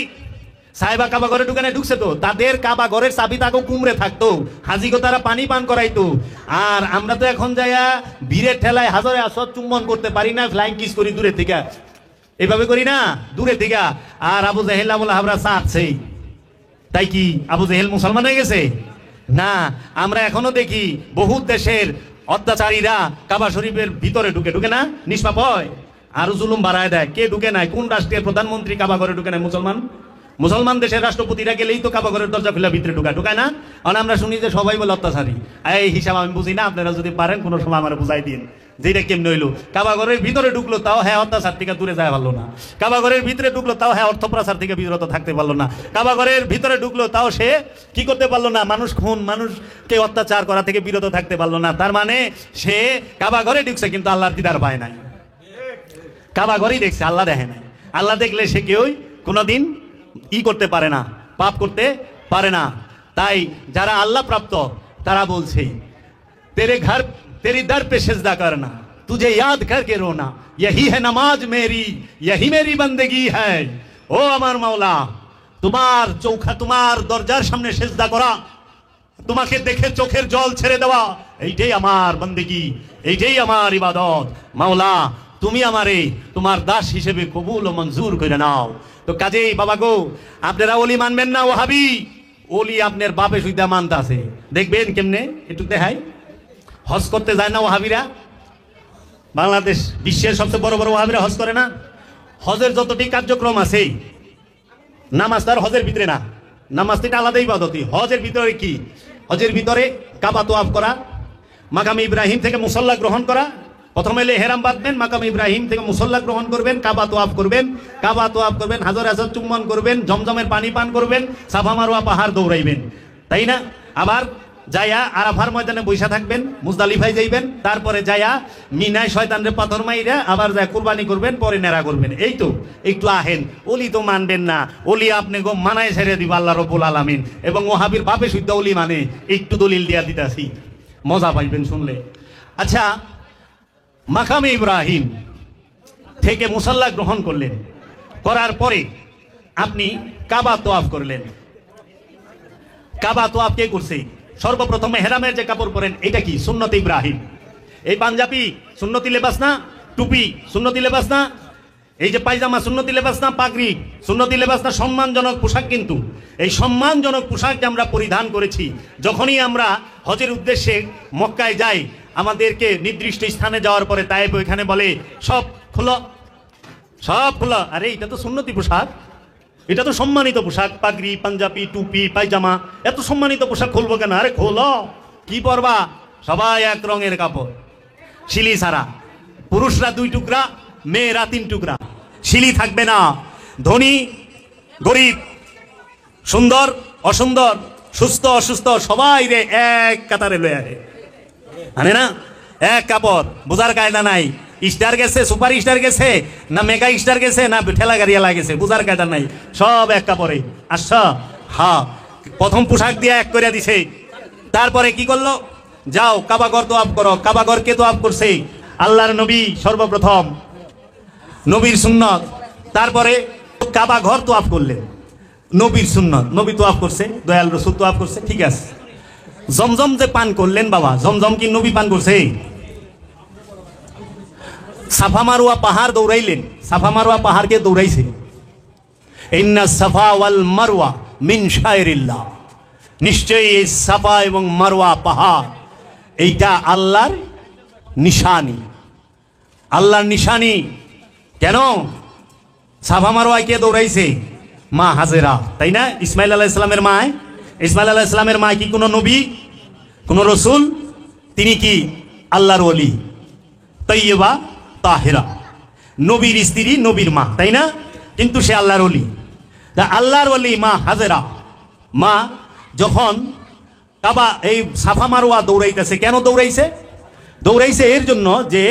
সাহেবা কাবা ঘরে ঢুকে নাই, ঢুকছে তো, তাদের কাবা ঘরের চাবি তাকে কুমড়ে থাকতো, হাজিগো তারা পানি পান করাইতো। আর আমরা তো এখন যাইয়া ভিড়ের ঠেলায় হাজারে আসর চুম্বন করতে পারি না, ফ্লাইং কিস করি দূরে থেকে, এভাবে করি না দূরে থেকে। আর আবু জাহেল বলে আমরা চাচ্ছেই, তাই কি আবু জাহেল মুসলমান হয়ে গেছে? না, আমরা এখনো দেখি বহু দেশের অত্যাচারীরা কাবা শরীফের ভিতরে ঢুকে ঢুকে না, নিষ্পাপ হয়, আরো জুলুম বাড়ায় দেয়। কে ঢুকে নাই? কোন রাষ্ট্রের প্রধানমন্ত্রী কাবা ঘরে ঢুকে নাই? মুসলমান দেশের রাষ্ট্রপতিরা গেলেই তো কাবা ঘরের দরজা খুলে ভিতরে ঢুকায় না। আর আমরা শুনি যে সবাই বলে অত্যাচারী। এই হিসাব আমি বুঝি না, আপনারা যদি পারেন কোনো সময় আমার বুঝাই দিন যেটা কেমনে হইলো। কাবা ঘরের ভিতরে ঢুকলো তাও হ্যাঁ অত্যাচার থেকে দূরে যায় পারলো না, কাবা ঘরের ভিতরে ঢুকলো তাও হ্যাঁ অর্থপ্রচার থেকে বিরত থাকতে পারলো না, কাবা ঘরের ভিতরে ঢুকলো তাও সে কি করতে পারলো না? মানুষ খুন, মানুষকে অত্যাচার করা থেকে বিরত থাকতে পারলো না। তার মানে সে কাবা ঘরে ঢুকছে কিন্তু আল্লাহর দিদার পায় নাই, কাবা ঘরেই দেখছে, আল্লাহ দেখে নাই। আল্লাহ দেখলে সে কেউই কোনোদিন করতে পারে না, পাপ করতে পারে না। তাই যারা আল্লাহ প্রাপ্ত তারা বলছে तेरी दर पे सिजदा करना, तुझे याद करके रोना, यही है नमाज मेरी, यही मेरी बंदगी है। ও আমার মাওলা, তোমার চৌখা, তোমার দরজার সামনে সিজদা করা, তোমাকে দেখে চোখের জল ছেড়ে দেওয়া, এইটাই আমার বন্দেগী, এইটাই আমার ইবাদত। মাওলা তুমি আমারে তোমার দাস হিসেবে কবুল ও মঞ্জুর করে নাও। তো কাজেই বাবা গো, আপনারা ওলি মানবেন না ওয়াহাবি, ওলি আপনার বাপে সুইদা মানতে আছে। দেখবেন কেমনে, একটু দেখাই। হজ করতে যায় না ওয়াহাবিরা? বাংলাদেশ বিশ্বের সবচেয়ে বড় বড় ওয়াহাবিরা হজ করে না? হজের যতটি কার্যক্রম আছে, নামাজ তার হজের ভিতরে না, নামাজ এটা আলাদাই পদ্ধতি। হজের ভিতরে কি? হজের ভিতরে কাবা তোয়াফ করা, মাকাম ইব্রাহিম থেকে মুসল্লা গ্রহণ করা। প্রথমে হেরাম বাঁধবেন, মাকাম ইব্রাহিম থেকে মুসল্লা গ্রহণ করবেন, কাবা তোয়াফ করবেন, কাবা তোয়াফ করবেন, হাজার হাজার চুম্বন করবেন, জমজমের পানি পান করবেন, সাফা মারওয়া পাহাড় দৌড়াইবেন, তাই না? আবার যায়া আরাফার ময়দানে বৈশা থাকবেন, মুজদালিফায় যাইবেন, তারপরে যায়া মিনায় শয়তানরে পাথর মাইরা আবার যায় কুরবানি করবেন, পরে নেড়া করবেন। এই তো একটু আহেন। ওলি তো মানবেন না, ওলি আপনি গো মানায় ছেড়ে দিব আল্লাহ রব্বুল আলামিন। এবং ওহাবির বাপে শুদ্ধ ওলি মানে, একটু দলিল দিয়া দিতাছি, মজা পাইবেন শুনলে। আচ্ছা, মাকামে ইব্রাহিম থেকে মুসাল্লা গ্রহণ করলেন, করার পরে আপনি কাবা তোয়াফ করলেন। কাবা তোয়াফ কে করছে? সর্বপ্রথমে হেরামের যে কাপড় পরেন, এটা কি? সুন্নতে ইব্রাহিম। এই পাঞ্জাবি সুন্নতি লেবাস না? টুপি সুন্নতি লেবাস না? এই যে পায়জামা সুন্নতি লেবাস না? পাগড়ি সুন্নতি লেবাস না? সম্মানজনক পোশাক। কিন্তু এই সম্মানজনক পোশাক যে আমরা পরিধান করেছি, যখনই আমরা হজের উদ্দেশ্যে মক্কায় যাই, আমাদেরকে নির্দিষ্ট স্থানে যাওয়ার পরে তায়েব ওইখানে বলে সব খোলো, সব খোলো। আরে এটা তো সুন্নতি পোশাক, এটা তো সম্মানিত পোশাক, পাগড়ি, পাঞ্জাবি, টুপি, পায়জামা, এত সম্মানিত পোশাক খুলবো কেন? আরে খোলো, কি পরবা? সবাই এক রঙের কাপড়, শিলি ছাড়া। পুরুষরা 2 টুকরা, মেয়েরা 3 টুকরা, শিলি থাকবে না। ধনী গরিব, সুন্দর অসুন্দর, সুস্থ অসুস্থ, সবাই রে এক কাতারে লয়ে আনে না, এক কাপড়। বোঝার কায়দা নাই, স্টার গেছে, সুপার স্টার গেছে, না মেগা স্টার গেছে, না ঠেলা গাড়িয়ালা গেছে, বোঝার কায়দা নাই, সব এক কাপড়ে। আচ্ছা, হ্যাঁ, প্রথম পোশাক দিয়ে এক করে দিছে। তারপরে কি করলো? যাও কাবাঘর তোয়াফ করো। কাবাঘর কে তোয়াফ করছে? আল্লাহর নবী সর্বপ্রথম, নবীর সুন্নত। তারপরে কাবাঘর তোয়াফ করলেন, নবীর সুন্নত, নবী তোয়াফ করছে, দয়াল রসুল তোয়াফ করছে, ঠিক আছে। জমজম যে পান করলেন বাবা, জমজম কি নবী পান করছে? সাফা মারওয়া পাহাড় দৌড়াইলেন, সাফা মারওয়া পাহাড়কে দৌড়াইছে। ইন্না সাফা ওয়াল মারওয়া মিন শায়রিল্লাহ, নিশ্চয়ই এই সাফা এবং মারওয়া পাহাড় এইটা আল্লাহর নিশানি, আল্লাহর নিশানি। কেন? সাফা মারওয়া কে দৌড়াইছে? মা হাজেরা, তাই না? ইসমাইল আলাইহিস সালামের মা। ইসমাইল আলাইহিস সালামের মা কি কোনো নবী, কোনো রসুল? তিনি কি আল্লাহর ওলি, তৈয়বা তাহেরা, নবীর স্ত্রী, নবীর মা, তাই না? কিন্তু সে আল্লাহর ওলি। তা আল্লাহর ওলি মা হাজেরা, মা যখন কাবা এই সাফা মারওয়া দৌড়াইতেছে, কেন দৌড়াইছে? দৌড়াইছে এর জন্য যে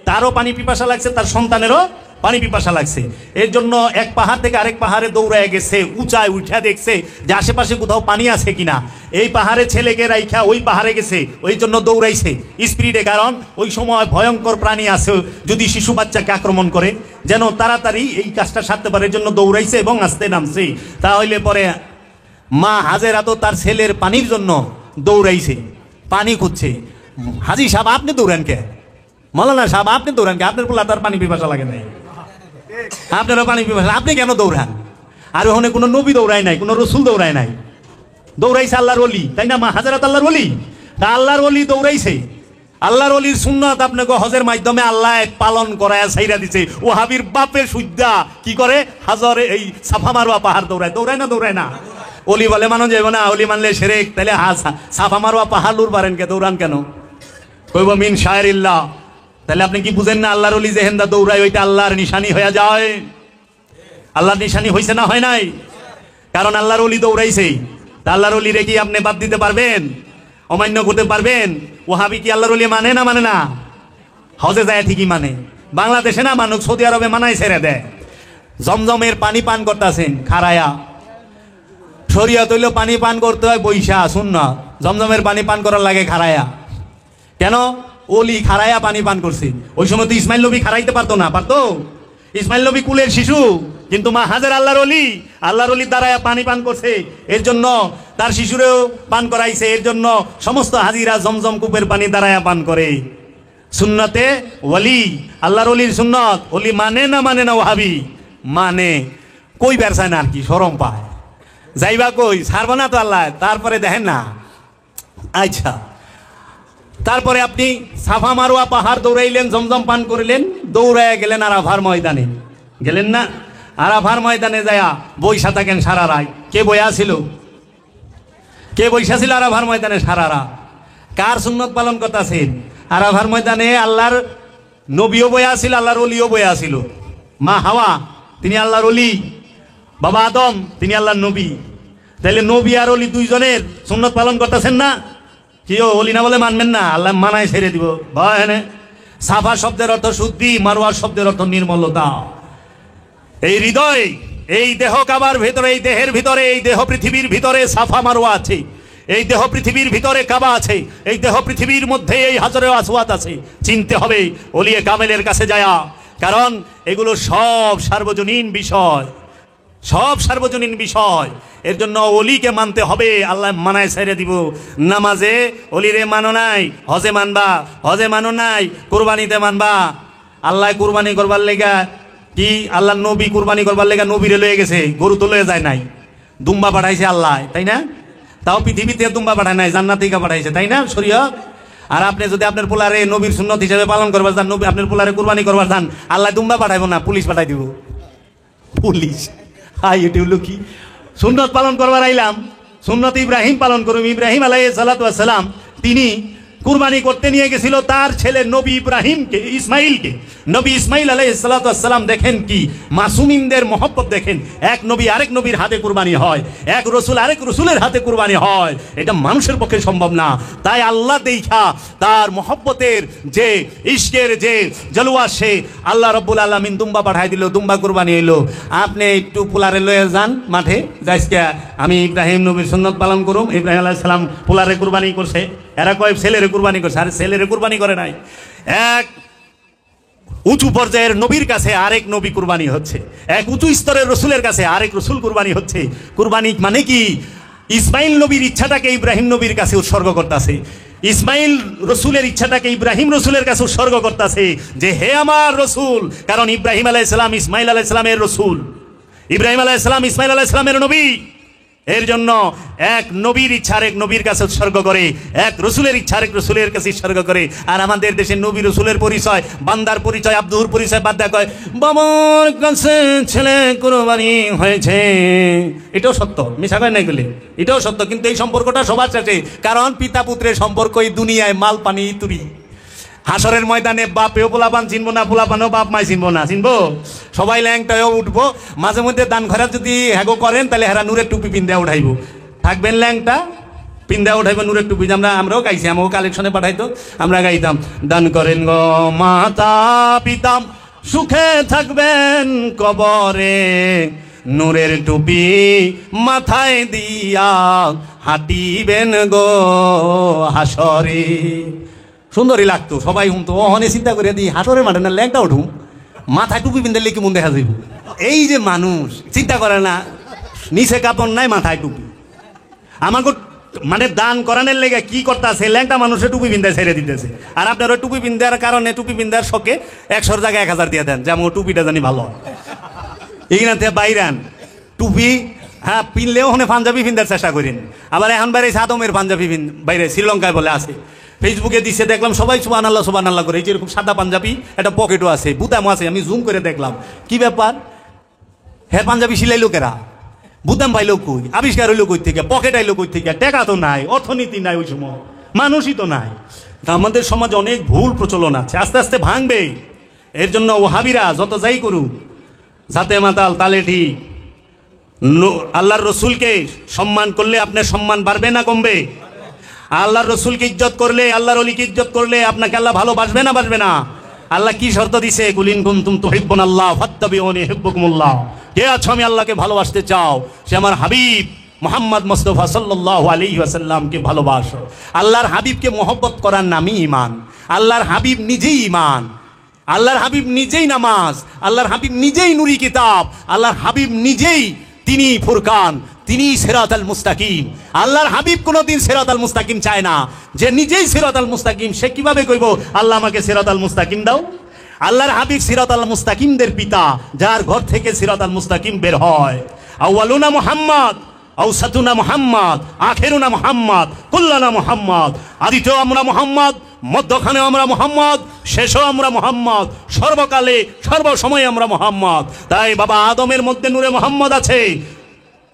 তারও পানি পিপাসা লাগছে, তার সন্তানেরও পানি পিপাসা লাগছে, এর জন্য এক পাহাড় থেকে আরেক পাহাড়ে দৌড়ায় গেছে, উঁচায় উঠা দেখছে যে আশেপাশে কোথাও পানি আছে কিনা। এই পাহাড়ে ছেলেকে রাইখা ওই পাহাড়ে গেছে, ওই জন্য দৌড়াইছে স্পিডে, কারণ ওই সময় ভয়ঙ্কর প্রাণী আছে, যদি শিশু বাচ্চাকে আক্রমণ করে যেন তাড়াতাড়ি এই কাজটা সারতে পারে, এর জন্য দৌড়াইছে এবং আস্তে নামছে। তাহলে পরে মা হাজেরা তো তার ছেলের পানির জন্য দৌড়াইছে, পানি খুঁজছে। হাজি সাহেব আপনি দৌড়ান কে? মৌলানা সাহেব আপনি দৌড়ান কে? আপনার পোলা তার পানি পিপাসা লাগে নাই, আপনারও পানি পিপাসা, আপনি কেন দৌড়ান? আর ওখানে কোনো নবী দৌড়ায় নাই, কোনো রসুল দৌড়ায় নাই, দৌড়াইছে আল্লাহর ওলি, তাই না? মা হাজারাত আল্লাহর ওলি, তা আল্লাহর ওলি দৌড়াইছে। আল্লাহর ওলির সুন্নাত আপনাকে হজের মাধ্যমে আল্লাহ পালন করায় ছাইরা দিছে। ও হাবির বাপের সুদ্দা কি করে? হাজারে এই সাফা মারোয়া পাহাড় দৌড়ায়, দৌড়ায় না? দৌড়ায় না? ওলি বলে মানো যাবে না, ওলি মানলে শিরক। তাহলে সাফা মারোয়া পাহাড় লুর পারেন কে? দৌড়ান কেন? কইব মিন শায়রিল্লাহ। তাহলে আপনি কি বুঝেন না আল্লাহর ওলি যে হেন্দা দৌড়ায় ওইটা আল্লাহর নিশানি হয়ে যায়? আল্লাহর নিশানি হয়েছে না হয় নাই? কারণ আল্লাহর ওলি দৌড়াইছে। তা আল্লাহর ওলি রে কি আপনি বাদ দিতে পারবেন? অমান্য করতে পারবেন? ওহাবি কি আল্লাহর ওলি মানে না মানে না? হজে যায় ঠিকই মানে, বাংলাদেশে না মানুষ, সৌদি আরবে মানায় ছেড়ে দেয়। জমজমের পানি পান করতেছেন খারায়া, শরিয়ত হইল পানি পান করতে হয় বৈশা, সুন্নাত। জমজমের পানি পান করার লাগে খারায়া। কেন? ওলি খারায়া পানি পান করছে। ওই সময় তো ইসমাইল নবী খারাইতে পারতো না? পারতো? ইসমাইল নবী কুলের শিশু, কিন্তু মা হাজের আল্লাহর ওলি দ্বারা পানি পান করছে, এর জন্য তার শিশুরেও পান করাইছে। এর জন্য সমস্ত হাজিরা জমজম কূপের পানি দ্বারা পান করে। সুন্নতে ওলি, আল্লাহর ওলির সুন্নত। ওলি মানে না মানে না? ওহাবি মানে। কই বেরসায় না আর কি, শরম পায়। যাইবা কই? ছাড়বো না তো আল্লাহ। তারপরে দেখেন না, আচ্ছা, তারপরে আপনি সাফা মারোয়া পাহাড় দৌড়াইলেন, জমজম পান করিলেন, দৌড়াইয়া গেলেন আরাফার ময়দানে। গেলেন না? আরাফার ময়দানে যায়া বৈশা থাকেন সারা রাত। কে বইয়া ছিল? কে বৈশা ছিল আরাফার ময়দানে সারা রাত? কার সুন্নত পালন করতেছেন? আরাফার ময়দানে আল্লাহর নবীও বইয়া ছিল, আল্লাহর ওলিও বইয়া ছিল। মা হাওয়া তিনি আল্লাহর ওলি, বাবা আদম তিনি আল্লাহর নবী। তাইলে নবী আর ওলি দুইজনের সুন্নত পালন করতেছেন না? কেউ ওলি না বলে মানবেন না? আল্লাহ মানায় ছেড়ে দিব। ভয়। সাফা শব্দের অর্থ শুদ্ধি, মারোয়া শব্দের অর্থ নির্মলতা। এই হৃদয়, এই দেহ কাবার ভিতরে, এই দেহের ভিতরে, এই দেহ পৃথিবীর ভিতরে সাফা মারোয়া আছে। এই দেহ পৃথিবীর ভিতরে কাবা আছে। এই দেহ পৃথিবীর মধ্যে এই হাজরে আসওয়াত আছে। চিনতে হবে ওলিয়ে কামেলের কাছে যায়া, কারণ এগুলো সব সার্বজনীন বিষয়, সব সার্বজনীন বিষয়। এর জন্য ওলিকে মানতে হবে। আল্লাহ মানায় ছেড়ে দিব। নামাজে ওলিরে মানো নাই, হজে মানবা। হজে মানো নাই, কুরবানিতে মানবা। আল্লাহ কুরবানি করবার লেগা কি? আল্লাহ নবী কুরবানি করবার লেগা নবীরে লয়ে গেছে, গরু তো লয়ে যায় নাই। দুম্বা পাঠাইছে আল্লাহ, তাই না? তাও পৃথিবীতে দুম্বা পাঠায় নাই, জান্নাত থেকে পাঠাইছে, তাই না? শরীয়ত। আর আপনি যদি আপনার পোলারে নবীর সুন্নত হিসেবে পালন করবার যান, নবী আপনার পোলারে কুরবানি করবার যান, আল্লাহ দুম্বা পাঠাইব না, পুলিশ পাঠাই দিব। পুলিশ? হাই, এটি হলো কি? সুন্নত পালন করবার আইলাম, সুন্নত ইব্রাহিম পালন করুম। ইব্রাহিম আলাইহিস সালাতু ওয়াস সালাম তিনি কুরবানি করতে নিয়ে গেছিল তার ছেলে নবী ইব্রাহিমকে, ইসমাইলকে। নবী ইসমাইল আলাইহিস সালাতু ওয়াস সালাম দেখেন কি মাসুমিনদের মহব্বত দেখেন। এক নবী আরেক নবীর হাতে কুরবানি হয়, এক রসুল আরেক রসুলের হাতে কুরবানি হয়। এটা মানুষের পক্ষে সম্ভব না। তাই আল্লাহ দেখা তার মহব্বতের যে ইশকের যে জলওয়া, সে আল্লাহ রব্বুল আলামিন দুম্বা পাঠাই দিল, দুম্বা কুরবানি এলো। আপনি একটু পোলারে লয়ে যান মাঠে, যাইসকে আমি ইব্রাহিম নবীর সুন্নত পালন করুম। ইব্রাহিম আলাইহিস সালাম পোলারে কুরবানি করছে, এরা কয় ছেলেরে কুরবানি করছে। আরে ছেলেরে কুরবানি করে নাই। এক উঁচু পর্যায়ের নবীর কাছে আরেক নবী কুরবানি হচ্ছে, এক উঁচু স্তরের রসুলের কাছে আরেক রসুল কুরবানি হচ্ছে। কুরবানি মানে কি? ইসমাইল নবীর ইচ্ছাটাকে ইব্রাহিম নবীর কাছে উৎসর্গ করতেছে। ইসমাইল রসুলের ইচ্ছাটাকে ইব্রাহিম রসুলের কাছে উৎসর্গ করতেছে যে হে আমার রসুল। কারণ ইব্রাহিম আলাইহিস সালাম ইসমাইল আলাইহিস সালামের রসুল, ইব্রাহিম আলাইহিস সালাম ইসমাইল আলাইহিস সালামের নবী। এর জন্য এক নবীর ইচ্ছা আরেক নবীর কাছে উৎসর্গ করে, এক রসুলের ইচ্ছা আরেক রসুলের কাছে উৎসর্গ করে। আর আমাদের দেশে নবী রসুলের পরিচয়, বান্দার পরিচয়, আব্দুর পরিচয় বাদ দেয়া কয় বাবার কাছে ছেলে কুরবানি হয়েছে। এটাও সত্য, মিছা কয় নাই বলে, এটাও সত্য। কিন্তু এই সম্পর্কটা সবার সাথে, কারণ পিতা পুত্রের সম্পর্ক এই দুনিয়ায় মাল পানি তুরি। হাসরের ময়দানে বাপেও পোলাপান চিনবো না, পোলাপানও বাপ মাই চিনবো না। চিনবো সবাই ল্যাংটাও উঠবো। মাঝে মধ্যে দান খয়রাত যদি হ্যাগো করেন তাহলে হেরা নূরের টুপি পিন্দা উঠাইব। থাকবেন ল্যাংটা, পিন্দা উঠাইবেন নূরের টুপি। আমরাও গাইছি, আমাকে কালেকশনে পাঠাইতো, আমরা গাইতাম দান করেন গো মাতা পিতাম সুখে থাকবেন কবরে, নূরের টুপি মাথায় দিয়া হাঁটিবেন গো হাসরে। সুন্দরই লাগতো, সবাই হুমতো। অনে চিন্তা করে দিই হাসরের মাঠে না ল্যাংটা উঠুম, মাথায় টুপি পিনতে কি মন দেখা যাইব। এই যে মানুষ চিন্তা করে না, নিচে কাপড় নাই মাথায় টুপি। আমাকে মানে দান করানোর লেগে কি করতেছে, ল্যাংটা মানুষের টুপি পিনতে ছেড়ে দিতেছে। আর আপনার ওই টুপি পিন্দার কারণে, টুপি পিন্দার শখে 100 জায়গায় 1000 দিয়ে দেন, যেমন টুপিটা জানি ভালো হয়। এখান থেকে বাইরান টুপি, হ্যাঁ পিনলেও ওখানে পাঞ্জাবি পিন্দার চেষ্টা করেন। আবার এখন বাইরে সাদমের পাঞ্জাবি বাইরে শ্রীলঙ্কায় বলে আছে, ফেসবুকে দিচ্ছে দেখলাম সবাই সুবহানাল্লাহ করে। এই যেরকম সাদা পাঞ্জাবি, একটা পকেটও আছে, বুতামও আছে। আমি জুম করে দেখলাম কি ব্যাপার, হ্যাঁ পাঞ্জাবি সিলাইলো কেরা, বুতাম পাইলো কই, আবিষ্কার হইলো কই থেকে, পকেট আইলো কই থেকে, টাকা তো নাই, অর্থনীতি নাই, ওই সময় মানুষই তো নাই। আমাদের সমাজে অনেক ভুল প্রচলন আছে, আস্তে আস্তে ভাঙবে। এর জন্য ওহাবিরা যত যাই করুক, জাতে মাতাল তালে ঠিক। আল্লাহর রসুলকে সম্মান করলে আপনার সম্মান বাড়বে না কমবে? আল্লাহর রসুলকে ইজ্জত করলে, আল্লাহর ওলিকে ইজ্জত করলে আপনাকে আল্লাহ ভালোবাসবে না বাসবে না? আল্লাহ কি শর্ত দিছে, কুলিন কুনতুম তুহিব্বুনাল্লাহ ফাত্তাবিউনি ইউহিব্বুকুমুল্লাহ। কে আছো আমি আল্লাহকে ভালোবাসতে চাও, সে আমার হাবিব মুহাম্মদ মুস্তাফা সাল্লাল্লাহু আলাইহি ওয়াসাল্লামকে ভালোবাসো। আল্লাহর হাবিবকে মহব্বত করার নামই ঈমান। আল্লাহর হাবিব নিজেই ঈমান, আল্লাহর হাবিব নিজেই নামাজ, আল্লাহর হাবিব নিজেই নুরি কিতাব, আল্লাহর হাবিব নিজেই তিনি ফুরকান, তিনি সিরাতাল মুস্তাকিম। আল্লাহর হাবিব কোনোদিন সিরাতাল মুস্তাকিম চায় না। যে নিজেই সিরাতাল মুস্তাকিম, সে কিভাবে কইব আল্লাহ আমাকে সিরাতাল মুস্তাকিম দাও? আল্লাহর হাবিব সিরাতাল মুস্তাকিমদের পিতা, যার ঘর থেকে সিরাতাল মুস্তাকিম বের হয়। আউয়ালুনা মুহাম্মদ, আউসাতুনা মুহাম্মদ, আখিরুনা মুহাম্মদ, কুল্লানা মুহাম্মদ। আদিতেও আমরা মুহাম্মদ, মধ্যখানে আমরা মুহাম্মদ, শেষও আমরা মুহাম্মদ, সর্বকালে সর্বসময়ে আমরা মুহাম্মদ। তাই বাবা আদমের মধ্যে নূরে মুহাম্মদ আছে,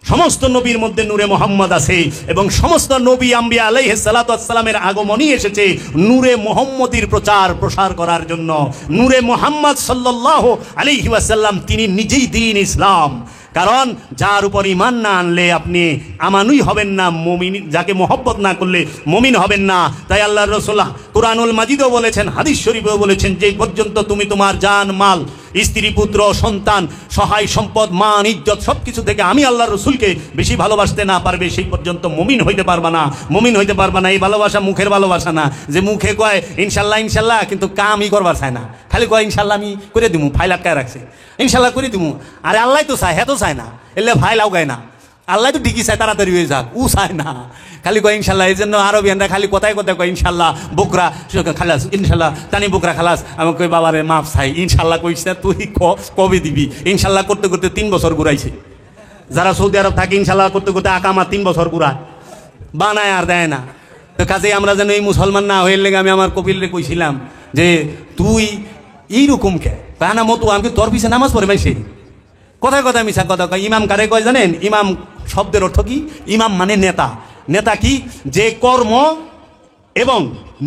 সমস্ত নবীর মধ্যে নূরে মুহাম্মদ আছে, এবং সমস্ত নবী আম্বিয়া আলাইহিস সালাতু ওয়াস সালামের আগমনই এসেছে নূরে মুহাম্মদীর প্রচার প্রসার করার জন্য। নূরে মুহাম্মদ সাল্লাল্লাহু আলাইহি ওয়াসাল্লাম তিনি নিজেই দ্বীন ইসলাম। কারণ যার উপর ঈমান না আনলে আপনি আমানুই হবেন না, মুমিন যাকে মহব্বত না করলে মুমিন হবেন না। তাই আল্লাহর রাসূল কুরআনুল মাজিদও বলেছেন, হাদিস শরীফেও বলেছেন, যে পর্যন্ত তুমি তোমার জান মাল, স্ত্রী পুত্র সন্তান, সহায় সম্পদ, মান ইজ্জত সবকিছু থেকে আমি আল্লাহর রাসূলকে বেশি ভালোবাসতে না পারবে, সেই পর্যন্ত মুমিন হইতে পারবা না, মুমিন হইতে পারবা না। এই ভালোবাসা মুখের ভালোবাসা না, যে মুখে কয় ইনশাল্লাহ ইনশাল্লাহ, কিন্তু কামই করবার চায় না। খালি কয় ইনশাল্লাহ আমি করে দিমু, ফাইল আটকায় রাখছে, ইনশাল্লাহ করে দিমু। আরে আল্লাহ তো চায়, হ্যাঁ তো চায় না, এলে ফাইল আউগায় না। আল্লাহ তো ঠিকই চায় তাড়াতাড়ি হয়ে যাক, ও চায় না, খালি কয় ইনশাল্লাহ। এই জন্য আরবিয়ানরা খালি কথায় কথায় কয় ইনশাল্লাহ বকরা খালাস, ইনশাল্লাহ তানি বকরা খালাস। আমি কই বাবারে মাফ চাই, ইনশাল্লাহ কইস না, তুই কবে দিবি? ইনশাল্লাহ করতে করতে 3 বছর ঘুরাইছে। যারা সৌদি আরব থাকে ইনশাল্লাহ করতে করতে আকামা 3 বছর ঘুরায়, বানায় আর দেয় না। তো কাজে আমরা যেন এই মুসলমান না হয়ে লেগে, আমি আমার কপিলরে কইছিলাম যে তুই এইরকম কে না মতো, আমি তোর পিছিয়ে নামাজ পড়ে ভাই। সেই কথায় কথায় মিশা কথা কয়। ইমাম কারে কয় জানেন? ইমাম শব্দের অর্থ কি? ইমাম মানে নেতা। নেতা কি? যে কর্ম এবং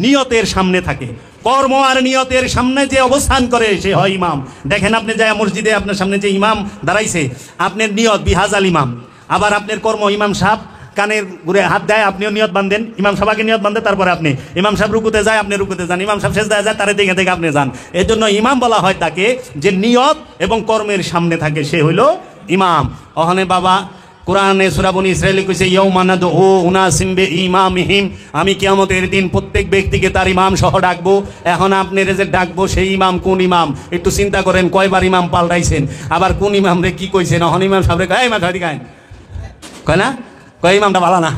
নিয়তের সামনে থাকে, কর্ম আর নিয়তের সামনে যে অবস্থান করে সে হয় ইমাম। দেখেন আপনি যায় মসজিদে, আপনার সামনে যে ইমাম দাঁড়াইছে, আপনার নিয়ত বিহাজাল ইমাম, আবার আপনার কর্ম ইমাম সাহেব কানের ঘুরে হাত দেয়, আপনিও নিয়ত বাঁধেন, ইমাম সাহেবকে নিয়ত বাঁধে, তারপরে আপনি ইমাম সাহেব রুকুতে যায়, আপনি রুকুতে যান, ইমাম সাহেব সেজদায় যায়, তারে দেখে দেখে আপনি যান। এর জন্য ইমাম বলা হয় তাকে, যে নিয়ত এবং কর্মের সামনে থাকে, সে হইল ইমাম। ওখানে বাবা কোরআনে সূরা বনী ইসরাঈলে কইছে ইয়াউমা নাদউ উনাসিম বিইমামিহিম, আমি কিয়ামতের দিন প্রত্যেক ব্যক্তিকে তার ইমাম সহ ডাকবো। এখন আপনারা যে ডাকবো সেই ইমাম কোন ইমাম? একটু চিন্তা করেন, কয়বার ইমাম পাল্টাইছেন, আবার কোন ইমাম রে কি কইছেন? এখন ইমাম সাহেব রে কয় এই মাথা দিকে আইন, কয় না, কয় ইমামটা ভালো না,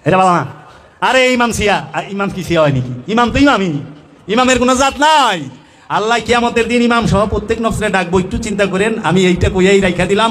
এটা ভালো না। আরে ইমাম সিয়া, ইমাম কি সিয়া হয় নাকি? ইমাম তো ইমামই, ইমামের কোনো জাত নাই। আল্লাহ কিয়ামতের দিন ইমাম সহ প্রত্যেক নফসরে ডাকবো। একটু চিন্তা করেন, আমি এইটা কইয়াই রাইখা দিলাম।